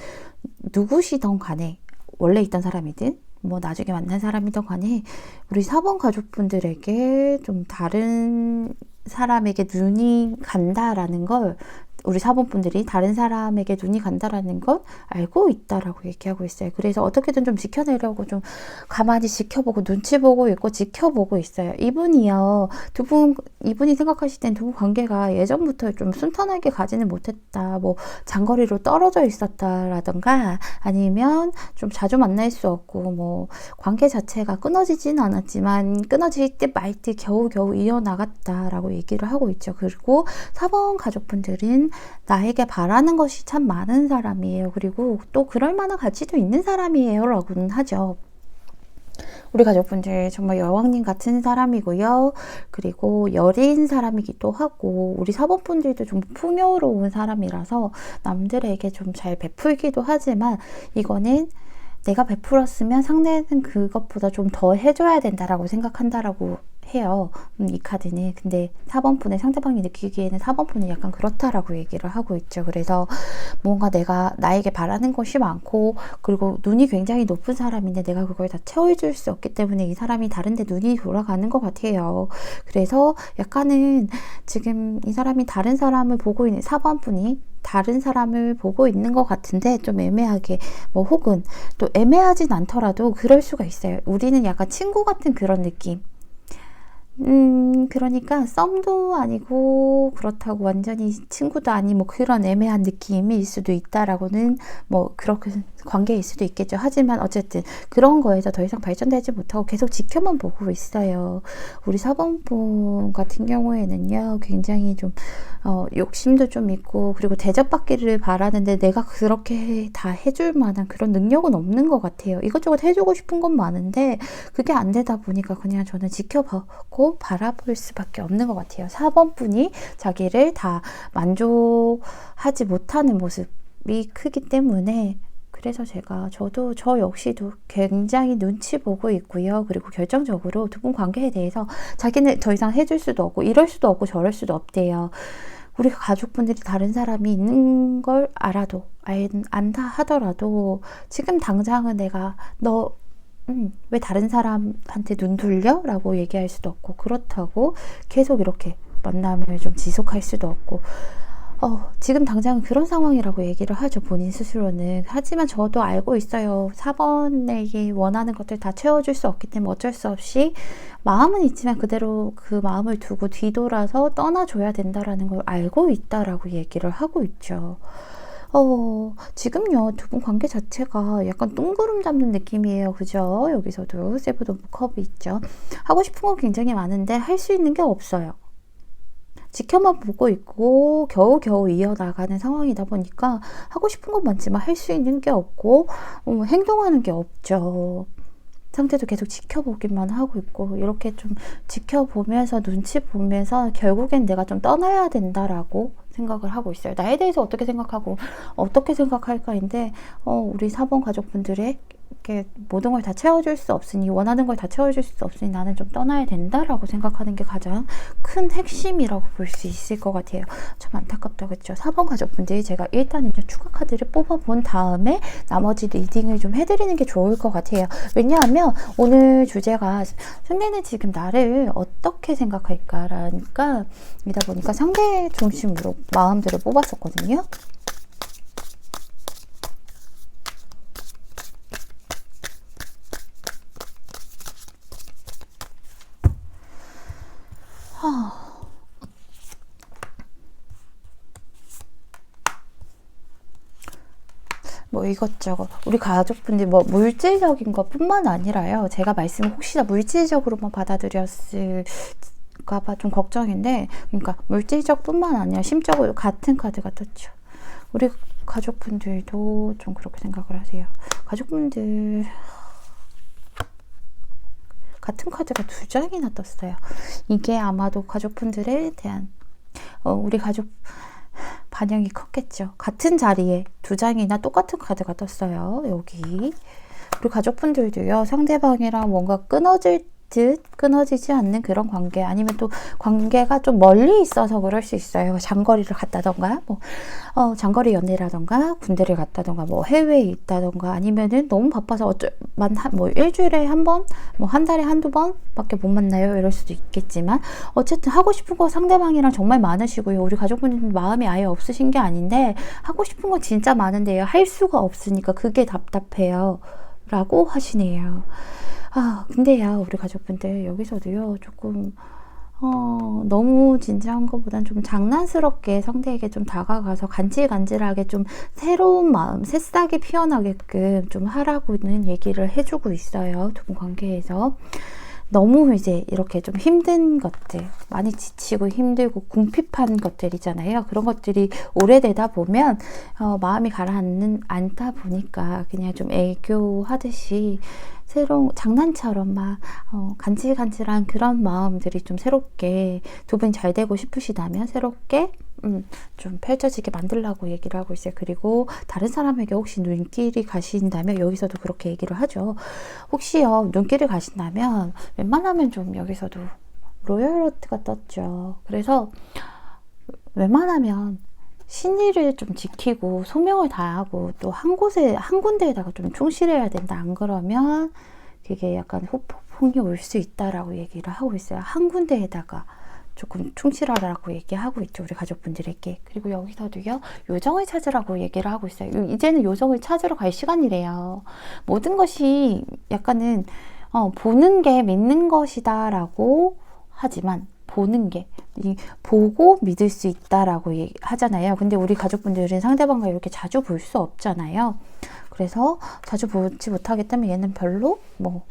누구시던 간에, 원래 있던 사람이든 나중에 만난 사람이든 간에 우리 4번 가족분들에게 좀 다른 사람에게 눈이 간다라는 걸, 우리 4번 분들이 다른 사람에게 눈이 간다라는 걸 알고 있다라고 얘기하고 있어요. 그래서 어떻게든 좀 지켜내려고 좀 가만히 지켜보고 눈치 보고 있고 지켜보고 있어요. 이분이요, 이분이 생각하실 땐 두 분 관계가 예전부터 좀 순탄하게 가지는 못했다, 장거리로 떨어져 있었다라던가, 아니면 좀 자주 만날 수 없고 관계 자체가 끊어지진 않았지만 끊어질 듯 말 듯 겨우겨우 이어나갔다라고 얘기를 하고 있죠. 그리고 4번 가족분들은 나에게 바라는 것이 참 많은 사람이에요. 그리고 또 그럴 만한 가치도 있는 사람이에요 라고는 하죠. 우리 가족분들 정말 여왕님 같은 사람이고요. 그리고 여린 사람이기도 하고, 우리 4번 분들도 좀 풍요로운 사람이라서 남들에게 좀 잘 베풀기도 하지만, 이거는 내가 베풀었으면 상대는 그것보다 좀 더 해줘야 된다라고 생각한다라고 해요. 이 카드는. 근데 4번 분의 상대방이 느끼기에는 4번 분은 약간 그렇다라고 얘기를 하고 있죠. 그래서 뭔가 나에게 바라는 것이 많고, 그리고 눈이 굉장히 높은 사람인데 내가 그걸 다 채워줄 수 없기 때문에 이 사람이 다른데 눈이 돌아가는 것 같아요. 그래서 약간은 지금 이 사람이 다른 사람을 보고 있는, 4번 분이 다른 사람을 보고 있는 것 같은데, 좀 애매하게, 혹은 또 애매하진 않더라도 그럴 수가 있어요. 우리는 약간 친구 같은 그런 느낌. 그러니까 썸도 아니고 그렇다고 완전히 친구도 아닌 그런 애매한 느낌일 수도 있다라고는, 그렇게 관계일 수도 있겠죠. 하지만 어쨌든 그런 거에서 더 이상 발전되지 못하고 계속 지켜만 보고 있어요. 우리 4번 분 같은 경우에는요, 굉장히 좀 욕심도 좀 있고, 그리고 대접받기를 바라는데 내가 그렇게 다 해줄 만한 그런 능력은 없는 것 같아요. 이것저것 해주고 싶은 건 많은데 그게 안 되다 보니까 그냥 저는 지켜보고 바라볼 수밖에 없는 것 같아요. 4번 분이 자기를 다 만족하지 못하는 모습이 크기 때문에, 그래서 저 역시도 굉장히 눈치 보고 있고요. 그리고 결정적으로 두 분 관계에 대해서 자기는 더 이상 해줄 수도 없고 이럴 수도 없고 저럴 수도 없대요. 우리 가족분들이 다른 사람이 있는 걸 안다 하더라도 지금 당장은 내가 왜 다른 사람한테 눈 돌려? 라고 얘기할 수도 없고, 그렇다고 계속 이렇게 만남을 좀 지속할 수도 없고, 지금 당장은 그런 상황이라고 얘기를 하죠, 본인 스스로는. 하지만 저도 알고 있어요. 4번에게 원하는 것들 다 채워줄 수 없기 때문에 어쩔 수 없이 마음은 있지만 그대로 그 마음을 두고 뒤돌아서 떠나줘야 된다라는 걸 알고 있다라고 얘기를 하고 있죠. 지금요, 두 분 관계 자체가 약간 뜬구름 잡는 느낌이에요. 그죠? 여기서도 세븐 오브 컵이 있죠. 하고 싶은 건 굉장히 많은데 할 수 있는 게 없어요. 지켜만 보고 있고 겨우겨우 이어나가는 상황이다 보니까 하고 싶은 건 많지만 할 수 있는 게 없고 행동하는 게 없죠. 상태도 계속 지켜보기만 하고 있고 이렇게 좀 지켜보면서 눈치 보면서 결국엔 내가 좀 떠나야 된다라고 생각을 하고 있어요. 나에 대해서 어떻게 생각하고 어떻게 생각할까인데 우리 4번 가족분들의 이렇게 모든 걸 다 채워줄 수 없으니 원하는 걸 다 채워줄 수 없으니 나는 좀 떠나야 된다라고 생각하는 게 가장 큰 핵심이라고 볼 수 있을 것 같아요. 참 안타깝다 그렇죠. 4번 가족분들이 제가 일단 이제 추가 카드를 뽑아본 다음에 나머지 리딩을 좀 해드리는 게 좋을 것 같아요. 왜냐하면 오늘 주제가 상대는 지금 나를 어떻게 생각할까라니까 이다 보니까 상대 중심으로 마음들을 뽑았었거든요. 뭐 이것저것 우리 가족분들 뭐 물질적인 것뿐만 아니라요. 제가 말씀을 혹시나 물질적으로만 받아들였을까봐 좀 걱정인데, 그러니까 물질적뿐만 아니라 심적으로 같은 카드가 떴죠. 우리 가족분들도 좀 그렇게 생각을 하세요. 가족분들 같은 카드가 두 장이나 떴어요. 이게 아마도 가족분들에 대한 우리 가족 반영이 컸겠죠. 같은 자리에 두 장이나 똑같은 카드가 떴어요. 여기 우리 가족분들도요. 상대방이랑 뭔가 끊어질 듯 끊어지지 않는 그런 관계, 아니면 또 관계가 좀 멀리 있어서 그럴 수 있어요. 장거리를 갔다던가 장거리 연애라던가 군대를 갔다던가 뭐 해외에 있다던가 아니면은 너무 바빠서 뭐 일주일에 한 번, 뭐 한 달에 한두 번밖에 못 만나요. 이럴 수도 있겠지만 어쨌든 하고 싶은 거 상대방이랑 정말 많으시고요. 우리 가족분들은 마음이 아예 없으신 게 아닌데 하고 싶은 거 진짜 많은데요. 할 수가 없으니까 그게 답답해요. 라고 하시네요. 근데요, 우리 가족분들 여기서도요, 조금 너무 진지한 것보단 좀 장난스럽게 상대에게 좀 다가가서 간질간질하게 좀 새로운 마음, 새싹이 피어나게끔 좀 하라고는 얘기를 해주고 있어요. 두 분 관계에서. 너무 이제 이렇게 좀 힘든 것들, 많이 지치고 힘들고 궁핍한 것들이잖아요. 그런 것들이 오래되다 보면 마음이 가라앉다 보니까 그냥 좀 애교하듯이 새로운 장난처럼 막 간질간질한 그런 마음들이 좀 새롭게 두 분이 잘 되고 싶으시다면 새롭게 좀 펼쳐지게 만들라고 얘기를 하고 있어요. 그리고 다른 사람에게 혹시 눈길이 가신다면 여기서도 그렇게 얘기를 하죠. 혹시요 눈길이 가신다면 웬만하면 좀 여기서도 로열러트가 떴죠. 그래서 웬만하면 신의를 좀 지키고 소명을 다하고 또 한 군데에다가 좀 충실해야 된다. 안 그러면 그게 약간 후폭풍이 올 수 있다라고 얘기를 하고 있어요. 한 군데에다가 조금 충실하라고 얘기하고 있죠. 우리 가족분들에게. 그리고 여기서도요. 요정을 찾으라고 얘기를 하고 있어요. 이제는 요정을 찾으러 갈 시간이래요. 모든 것이 약간은 보는 게 믿는 것이다 라고 하지만 보는 게 보고 믿을 수 있다라고 하잖아요. 근데 우리 가족분들은 상대방과 이렇게 자주 볼 수 없잖아요. 그래서 자주 보지 못하기 때문에 얘는 별로 뭐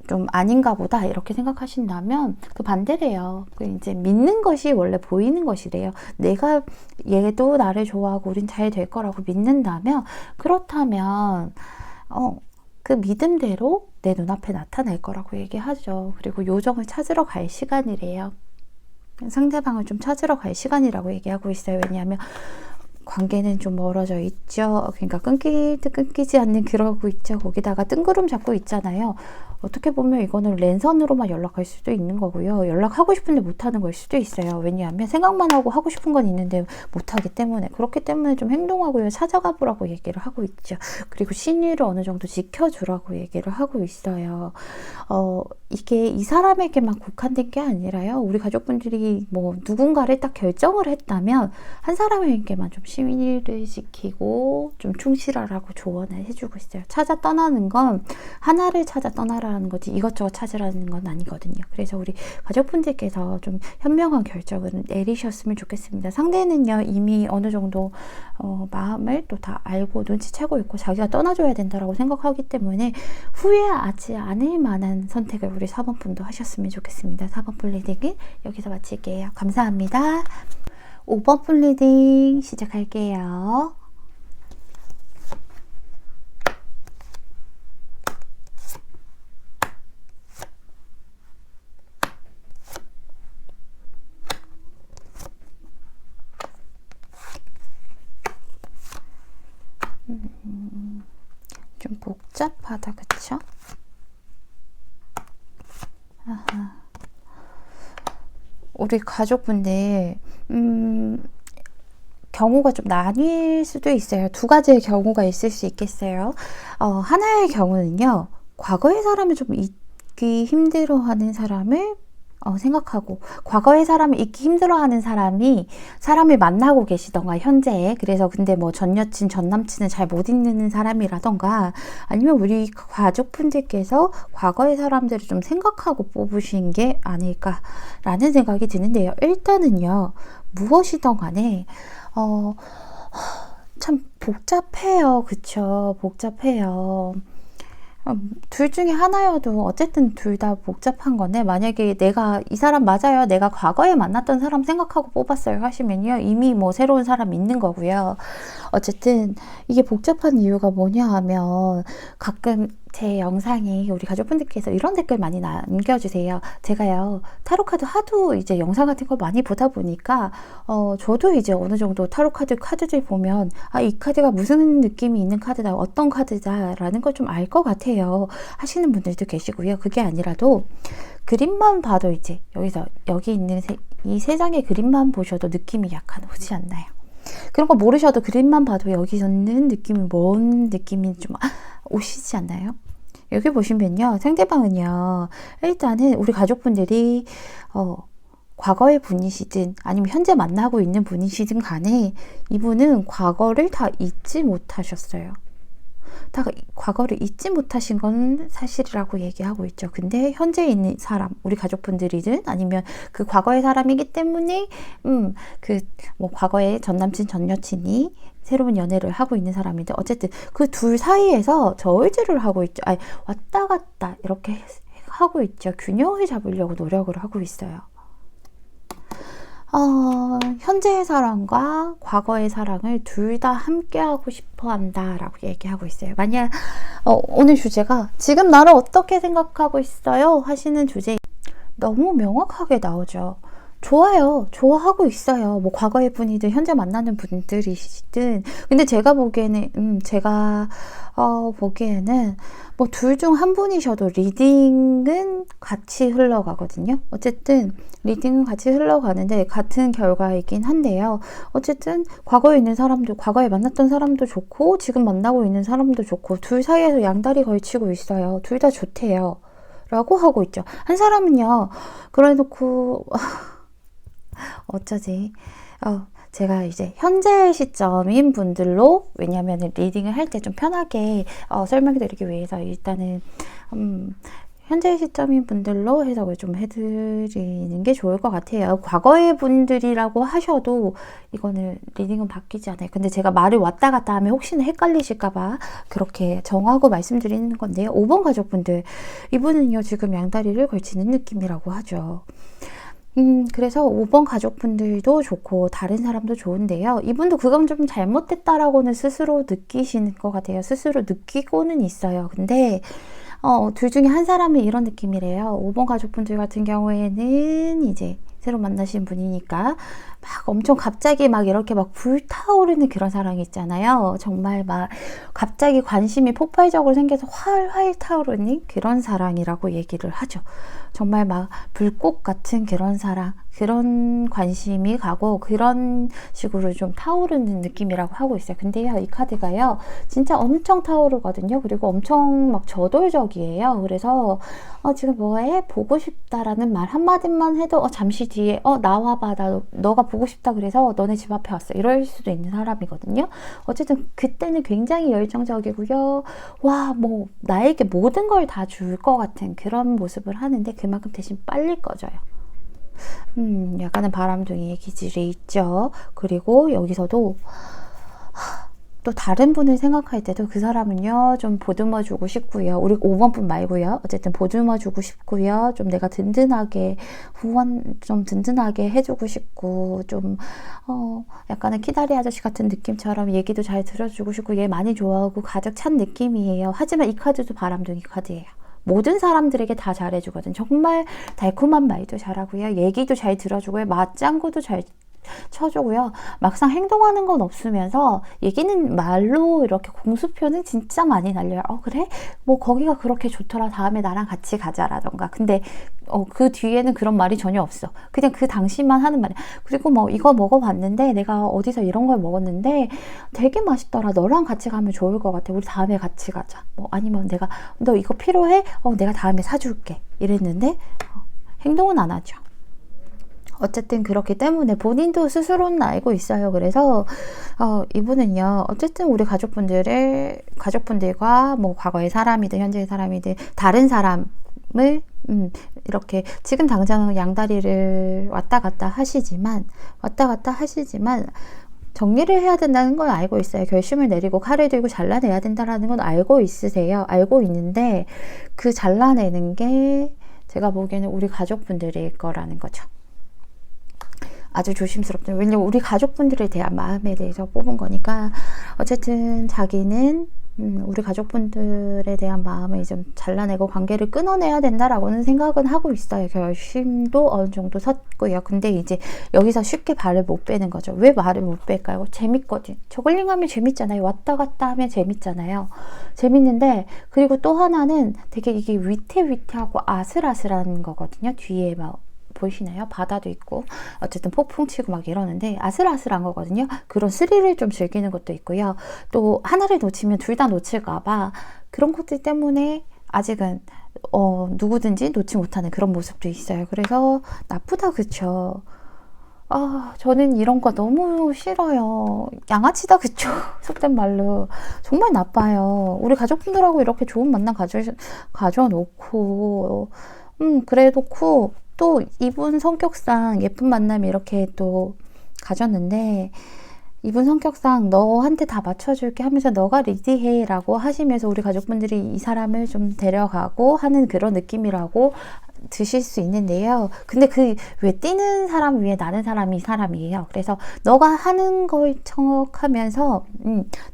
좀 아닌가 보다 이렇게 생각하신다면 그 반대래요. 이제 믿는 것이 원래 보이는 것이래요. 내가 얘도 나를 좋아하고 우린 잘 될 거라고 믿는다면 그렇다면 그 믿음대로 내 눈앞에 나타날 거라고 얘기하죠. 그리고 요정을 찾으러 갈 시간이래요. 상대방을 좀 찾으러 갈 시간이라고 얘기하고 있어요. 왜냐하면 관계는 좀 멀어져 있죠. 그러니까 끊길 듯 끊기지 않는 그러고 있죠. 거기다가 뜬구름 잡고 있잖아요. 어떻게 보면 이거는 랜선으로만 연락할 수도 있는 거고요. 연락하고 싶은데 못하는 걸 수도 있어요. 왜냐하면 생각만 하고 하고 싶은 건 있는데 못하기 때문에. 그렇기 때문에 좀 행동하고요. 찾아가 보라고 얘기를 하고 있죠. 그리고 신의를 어느 정도 지켜주라고 얘기를 하고 있어요. 이게 이 사람에게만 국한된 게 아니라요. 우리 가족분들이 뭐 누군가를 딱 결정을 했다면 한 사람에게만 좀 신의를 지키고 좀 충실하라고 조언을 해주고 있어요. 찾아 떠나는 건 하나를 찾아 떠나라 찾아라는 거지 이것저것 찾으라는 건 아니거든요. 그래서 우리 가족분들께서 좀 현명한 결정을 내리셨으면 좋겠습니다. 상대는요 이미 어느 정도 마음을 또 다 알고 눈치채고 있고 자기가 떠나줘야 된다라고 생각하기 때문에 후회하지 않을 만한 선택을 우리 4번 분도 하셨으면 좋겠습니다. 4번 분 리딩은 여기서 마칠게요. 감사합니다. 5번 분 리딩 시작할게요. 좀 복잡하다, 그쵸? 아하. 우리 가족분들, 경우가 좀 나뉠 수도 있어요. 두 가지의 경우가 있을 수 있겠어요. 하나의 경우는요, 과거의 사람을 좀 잊기 힘들어하는 사람을 생각하고 과거의 사람을 잊기 힘들어하는 사람을 만나고 계시던가 현재에 그래서 근데 뭐 전 여친 전 남친은 잘 못 잊는 사람이라던가 아니면 우리 가족분들께서 과거의 사람들을 좀 생각하고 뽑으신 게 아닐까라는 생각이 드는데요. 일단은요 무엇이든 간에 참 복잡해요. 그쵸? 복잡해요. 둘 중에 하나여도 어쨌든 둘 다 복잡한 건데 만약에 내가 이 사람 맞아요. 내가 과거에 만났던 사람 생각하고 뽑았어요 하시면요. 이미 뭐 새로운 사람 있는 거고요. 어쨌든 이게 복잡한 이유가 뭐냐 하면 가끔 제 영상에 우리 가족분들께서 이런 댓글 많이 남겨주세요. 제가요 타로카드 하도 이제 영상 같은 걸 많이 보다 보니까 저도 이제 어느 정도 타로카드들 보면 이 카드가 무슨 느낌이 있는 카드다 어떤 카드다 라는 걸 좀 알 것 같아요 하시는 분들도 계시고요. 그게 아니라도 그림만 봐도 이제 여기 있는 이 세 장의 그림만 보셔도 느낌이 약간 오지 않나요? 그런 거 모르셔도 그림만 봐도 여기서는 느낌이 뭔 느낌인지 좀 오시지 않나요? 여기 보시면요. 상대방은요. 일단은 우리 가족분들이 과거의 분이시든 아니면 현재 만나고 있는 분이시든 간에 이분은 과거를 다 잊지 못하셨어요. 다 과거를 잊지 못하신 건 사실이라고 얘기하고 있죠. 근데 현재 있는 사람, 우리 가족분들이든 아니면 그 과거의 사람이기 때문에 뭐 과거의 전 남친 전 여친이 새로운 연애를 하고 있는 사람인데 어쨌든 그 둘 사이에서 저울질을 하고 있죠. 왔다 갔다 이렇게 하고 있죠. 균형을 잡으려고 노력을 하고 있어요. 현재의 사랑과 과거의 사랑을 둘 다 함께 하고 싶어 한다 라고 얘기하고 있어요. 만약 오늘 주제가 지금 나를 어떻게 생각하고 있어요? 하시는 주제 너무 명확하게 나오죠. 좋아요. 좋아하고 있어요. 뭐 과거의 분이든 현재 만나는 분들이시든 근데 제가 보기에는 뭐 둘 중 한 분이셔도 리딩은 같이 흘러가거든요. 어쨌든 리딩은 같이 흘러가는데 같은 결과이긴 한데요. 어쨌든 과거에 있는 사람도 과거에 만났던 사람도 좋고 지금 만나고 있는 사람도 좋고 둘 사이에서 양다리 걸치고 있어요. 둘 다 좋대요. 라고 하고 있죠. 한 사람은요. 그래놓고 어쩌지? 제가 이제 현재 시점인 분들로 왜냐하면 리딩을 할 때 좀 편하게 설명드리기 위해서 일단은 현재 시점인 분들로 해석을 좀 해드리는 게 좋을 것 같아요. 과거의 분들이라고 하셔도 이거는 리딩은 바뀌지 않아요. 근데 제가 말을 왔다 갔다 하면 혹시나 헷갈리실까봐 그렇게 정하고 말씀드리는 건데요. 5번 가족분들 이분은요 지금 양다리를 걸치는 느낌이라고 하죠. 그래서 5번 가족분들도 좋고 다른 사람도 좋은데요. 이분도 그건 좀 잘못됐다라고는 스스로 느끼시는 것 같아요. 스스로 느끼고는 있어요. 근데 둘 중에 한 사람은 이런 느낌이래요. 5번 가족분들 같은 경우에는 이제 새로 만나신 분이니까 막 엄청 갑자기 막 이렇게 막 불타오르는 그런 사랑이 있잖아요. 정말 막 갑자기 관심이 폭발적으로 생겨서 활활 타오르는 그런 사랑이라고 얘기를 하죠. 정말 막 불꽃 같은 그런 사랑, 그런 관심이 가고 그런 식으로 좀 타오르는 느낌이라고 하고 있어요. 근데요, 이 카드가요, 진짜 엄청 타오르거든요. 그리고 엄청 막 저돌적이에요. 그래서 지금 뭐해? 보고 싶다라는 말 한마디만 해도 잠시 뒤에 나와봐, 너가 보고 싶다 그래서 너네 집 앞에 왔어, 이럴 수도 있는 사람이거든요. 어쨌든 그때는 굉장히 열정적이고요. 와, 뭐 나에게 모든 걸 다 줄 것 같은 그런 모습을 하는데 그만큼 대신 빨리 꺼져요. 약간은 바람둥이의 기질이 있죠. 그리고 여기서도 또 다른 분을 생각할 때도 그 사람은요, 좀 보듬어 주고 싶고요. 우리 5번 분 말고요. 어쨌든 보듬어 주고 싶고요. 좀 내가 든든하게, 좀 든든하게 해주고 싶고, 좀, 약간은 키다리 아저씨 같은 느낌처럼 얘기도 잘 들어주고 싶고, 얘 많이 좋아하고 가득 찬 느낌이에요. 하지만 이 카드도 바람둥이 카드예요. 모든 사람들에게 다 잘해주거든. 정말 달콤한 말도 잘하고요. 얘기도 잘 들어주고요. 맞장구도 잘 쳐주고요. 막상 행동하는 건 없으면서 얘기는 말로 이렇게 공수표는 진짜 많이 날려요. 그래? 뭐 거기가 그렇게 좋더라. 다음에 나랑 같이 가자라던가. 근데 그 뒤에는 그런 말이 전혀 없어. 그냥 그 당시만 하는 말이야. 그리고 뭐 이거 먹어봤는데 내가 어디서 이런 걸 먹었는데 되게 맛있더라. 너랑 같이 가면 좋을 것 같아. 우리 다음에 같이 가자. 뭐 아니면 너 이거 필요해? 내가 다음에 사줄게. 이랬는데 행동은 안 하죠. 어쨌든 그렇기 때문에 본인도 스스로는 알고 있어요. 그래서 이분은요, 어쨌든 우리 가족분들과 뭐 과거의 사람이든 현재의 사람이든 다른 사람을 이렇게 지금 당장 양다리를 왔다 갔다 하시지만 정리를 해야 된다는 건 알고 있어요. 결심을 내리고 칼을 들고 잘라내야 된다는 건 알고 있으세요. 알고 있는데 그 잘라내는 게 제가 보기에는 우리 가족분들일 거라는 거죠. 아주 조심스럽죠. 왜냐면 우리 가족분들에 대한 마음에 대해서 뽑은 거니까. 어쨌든 자기는 우리 가족분들에 대한 마음을 좀 잘라내고 관계를 끊어내야 된다라고는 생각은 하고 있어요. 결심도 어느 정도 섰고요. 근데 이제 여기서 쉽게 발을 못 빼는 거죠. 왜 발을 못 뺄까요? 재밌거든. 저글링 하면 재밌잖아요. 왔다 갔다 하면 재밌잖아요. 재밌는데, 그리고 또 하나는 되게 이게 위태위태하고 아슬아슬한 거거든요. 뒤에 막 보이시나요? 바다도 있고 어쨌든 폭풍 치고 막 이러는데 아슬아슬한 거거든요. 그런 스릴을 좀 즐기는 것도 있고요. 또 하나를 놓치면 둘 다 놓칠까 봐 그런 것들 때문에 아직은 누구든지 놓지 못하는 그런 모습도 있어요. 그래서 나쁘다, 그쵸? 저는 이런 거 너무 싫어요. 양아치다, 그쵸? 속된 말로. 정말 나빠요. 우리 가족분들하고 이렇게 좋은 만남 가져놓고 그래놓고 또 이분 성격상 예쁜 만남이 이렇게 또 가졌는데, 이분 성격상 너한테 다 맞춰줄게 하면서 너가 리드해 라고 하시면서 우리 가족분들이 이 사람을 좀 데려가고 하는 그런 느낌이라고 드실 수 있는데요. 근데 그 왜 뛰는 사람 위에 나는 사람이 이 사람이에요. 그래서 너가 하는 걸 척하면서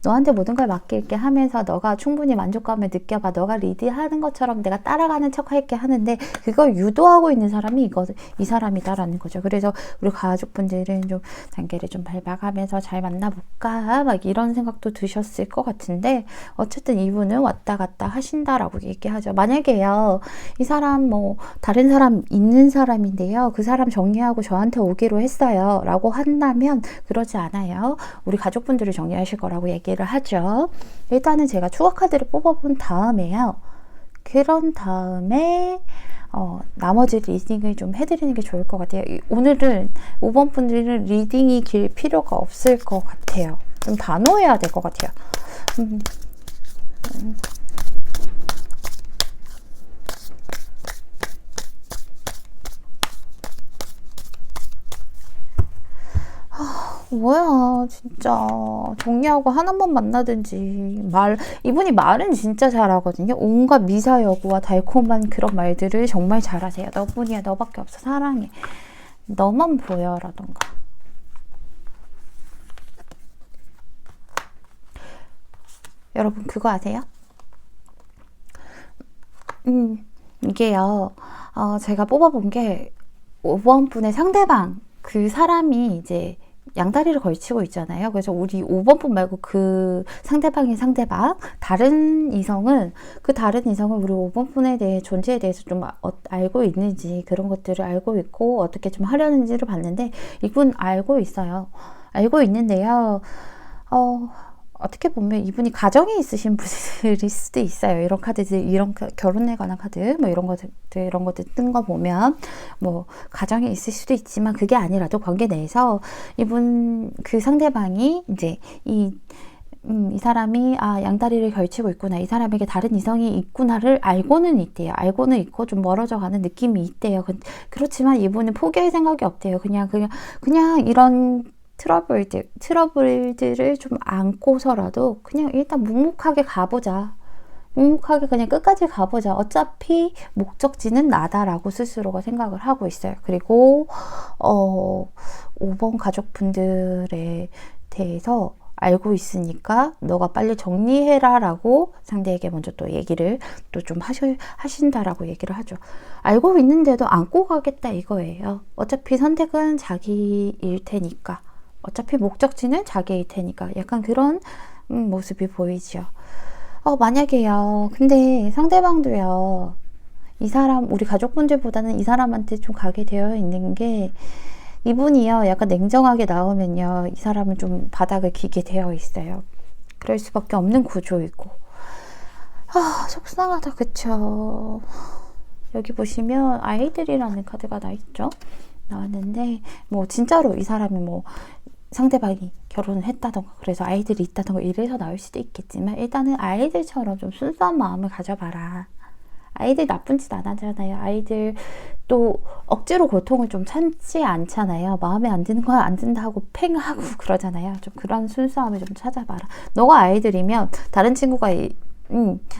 너한테 모든 걸 맡길게 하면서 너가 충분히 만족감을 느껴봐. 너가 리드하는 것처럼 내가 따라가는 척할게 하는데 그걸 유도하고 있는 사람이 이 사람이다라는 거죠. 그래서 우리 가족분들은 좀 단계를 좀 밟아가면서 잘 만나볼까 막 이런 생각도 드셨을 것 같은데, 어쨌든 이분은 왔다 갔다 하신다라고 얘기하죠. 만약에요, 이 사람 뭐 다른 사람 있는 사람인데요, 그 사람 정리하고 저한테 오기로 했어요 라고 한다면 그러지 않아요. 우리 가족분들을 정리하실 거라고 얘기를 하죠. 일단은 제가 추가 카드를 뽑아본 다음에요, 그런 다음에 나머지 리딩을 좀 해드리는 게 좋을 것 같아요. 오늘은 5번 분들은 리딩이 길 필요가 없을 것 같아요. 좀 단호해야 될 것 같아요. 뭐야, 진짜. 정리하고 하나만 만나든지. 이분이 말은 진짜 잘하거든요. 온갖 미사여구와 달콤한 그런 말들을 정말 잘하세요. 너뿐이야, 너밖에 없어, 사랑해, 너만 보여 라던가. 여러분 그거 아세요? 이게요, 제가 뽑아본 게 5번 분의 상대방, 그 사람이 이제 양다리를 걸치고 있잖아요. 그래서 우리 5번 분 말고 그 상대방, 다른 이성은 우리 5번 분에 대해 존재에 대해서 좀 알고 있는지, 그런 것들을 알고 있고 어떻게 좀 하려는지를 봤는데 이분 알고 있어요. 알고 있는데요. 어떻게 보면 이분이 가정이 있으신 분들일 수도 있어요. 이런 카드들, 이런 결혼에 관한 카드, 뭐 이런 것들 뜬 거 보면, 뭐, 가정이 있을 수도 있지만, 그게 아니라도 관계 내에서 이분, 그 상대방이 이제 이 사람이, 양다리를 걸치고 있구나. 이 사람에게 다른 이성이 있구나를 알고는 있대요. 알고는 있고 좀 멀어져 가는 느낌이 있대요. 그렇지만 이분은 포기할 생각이 없대요. 그냥 이런 트러블들을 좀 안고서라도 그냥 일단 묵묵하게 가보자. 묵묵하게 그냥 끝까지 가보자. 어차피 목적지는 나다라고 스스로가 생각을 하고 있어요. 그리고 5번 가족분들에 대해서 알고 있으니까 너가 빨리 정리해라 라고 상대에게 먼저 또 얘기를 또 좀 하신다라고 얘기를 하죠. 알고 있는데도 안고 가겠다 이거예요. 어차피 선택은 자기일 테니까. 어차피 목적지는 자기일 테니까. 약간 그런 모습이 보이죠. 만약에요. 근데 상대방도요. 이 사람, 우리 가족분들보다는 이 사람한테 좀 가게 되어 있는 게 이분이요. 약간 냉정하게 나오면요. 이 사람은 좀 바닥을 기게 되어 있어요. 그럴 수밖에 없는 구조이고. 속상하다. 그쵸? 여기 보시면 아이들이라는 카드가 나왔는데 뭐 진짜로 이 사람이 뭐 상대방이 결혼을 했다던가 그래서 아이들이 있다던가 이래서 나올 수도 있겠지만 일단은 아이들처럼 좀 순수한 마음을 가져봐라. 아이들 나쁜 짓 안 하잖아요. 아이들 또 억지로 고통을 좀 참지 않잖아요. 마음에 안 드는 거야 안 든다 하고 팽하고 그러잖아요. 좀 그런 순수함을 좀 찾아봐라. 너가 아이들이면 다른 친구가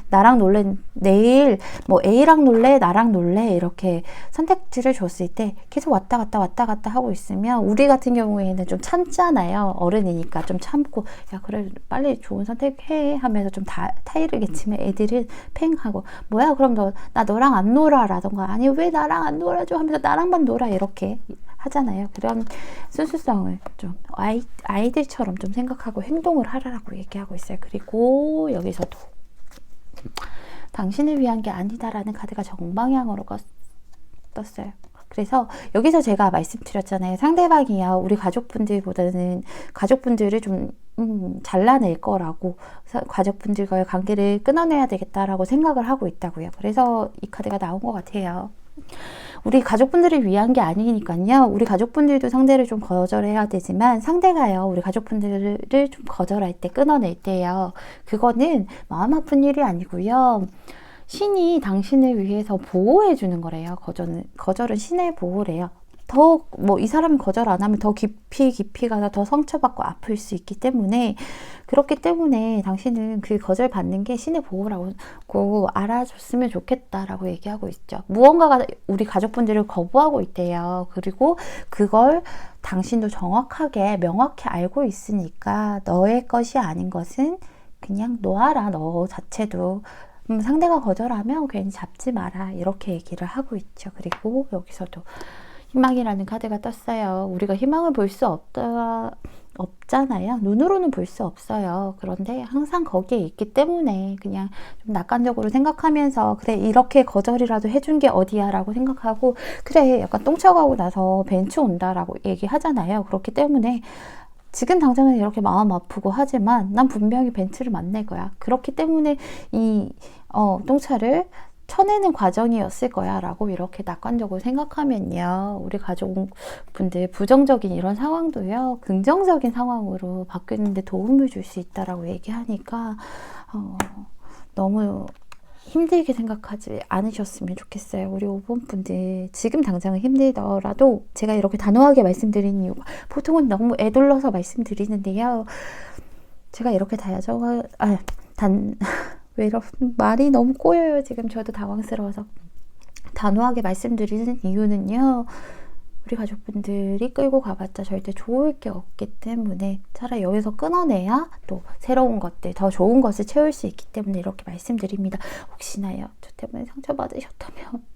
나랑 놀래, 내일 뭐 A랑 놀래, 나랑 놀래 이렇게 선택지를 줬을 때 계속 왔다 갔다 하고 있으면 우리 같은 경우에는 좀 참잖아요. 어른이니까 좀 참고 야 그래 빨리 좋은 선택해 하면서 좀 타이르겠지만 애들은 팽하고 뭐야 그럼 나 너랑 안 놀아 라던가 아니 왜 나랑 안 놀아줘 하면서 나랑만 놀아 이렇게 하잖아요. 그런 순수성을 좀 아이들처럼 좀 생각하고 행동을 하라고 얘기하고 있어요. 그리고 여기서도 당신을 위한 게 아니다라는 카드가 정방향으로 떴어요. 그래서 여기서 제가 말씀드렸잖아요. 상대방이요. 우리 가족분들을 좀 잘라낼 거라고 가족분들과의 관계를 끊어내야 되겠다라고 생각을 하고 있다고요. 그래서 이 카드가 나온 것 같아요. 우리 가족분들을 위한 게 아니니까요. 우리 가족분들도 상대를 좀 거절해야 되지만 상대가요. 우리 가족분들을 좀 거절할 때 끊어낼 때요. 그거는 마음 아픈 일이 아니고요. 신이 당신을 위해서 보호해 주는 거래요. 거절은 신의 보호래요. 더 뭐 이 사람이 거절 안 하면 더 깊이 가서 더 상처받고 아플 수 있기 때문에 그렇기 때문에 당신은 그 거절 받는 게 신의 보호라고 알아줬으면 좋겠다라고 얘기하고 있죠. 무언가가 우리 가족분들을 거부하고 있대요. 그리고 그걸 당신도 정확하게 명확히 알고 있으니까 너의 것이 아닌 것은 그냥 놓아라. 너 자체도 상대가 거절하면 괜히 잡지 마라 이렇게 얘기를 하고 있죠. 그리고 여기서도 희망이라는 카드가 떴어요. 우리가 희망을 볼 수 없잖아요. 눈으로는 볼 수 없어요. 그런데 항상 거기에 있기 때문에 그냥 좀 낙관적으로 생각하면서 그래 이렇게 거절이라도 해준 게 어디야 라고 생각하고 그래 약간 똥쳐가고 나서 벤츠 온다라고 얘기하잖아요. 그렇기 때문에 지금 당장은 이렇게 마음 아프고 하지만 난 분명히 벤츠를 만날 거야. 그렇기 때문에 이 똥차를 쳐내는 과정이었을 거야 라고 이렇게 낙관적으로 생각하면요. 우리 가족분들 부정적인 이런 상황도요. 긍정적인 상황으로 바뀌는데 도움을 줄 수 있다라고 얘기하니까 너무 힘들게 생각하지 않으셨으면 좋겠어요. 우리 5번 분들 지금 당장은 힘들더라도 제가 이렇게 단호하게 말씀드리는 이유가 보통은 너무 애둘러서 말씀드리는데요. 제가 이렇게 왜 말이 너무 꼬여요. 지금 저도 당황스러워서 단호하게 말씀드리는 이유는요. 우리 가족분들이 끌고 가봤자 절대 좋을 게 없기 때문에 차라리 여기서 끊어내야 또 새로운 것들, 더 좋은 것을 채울 수 있기 때문에 이렇게 말씀드립니다. 혹시나요, 저 때문에 상처받으셨다면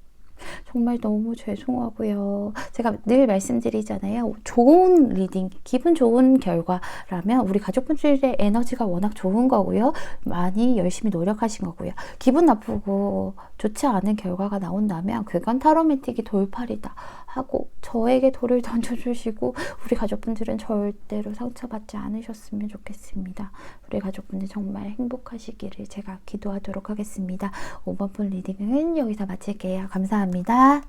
정말 너무 죄송하고요. 제가 늘 말씀드리잖아요. 좋은 리딩, 기분 좋은 결과라면 우리 가족분들의 에너지가 워낙 좋은 거고요. 많이 열심히 노력하신 거고요. 기분 나쁘고 좋지 않은 결과가 나온다면 그건 타로매틱이 돌팔이다. 하고 저에게 돌을 던져주시고 우리 가족분들은 절대로 상처받지 않으셨으면 좋겠습니다. 우리 가족분들 정말 행복하시기를 제가 기도하도록 하겠습니다. 5번 분 리딩은 여기서 마칠게요. 감사합니다.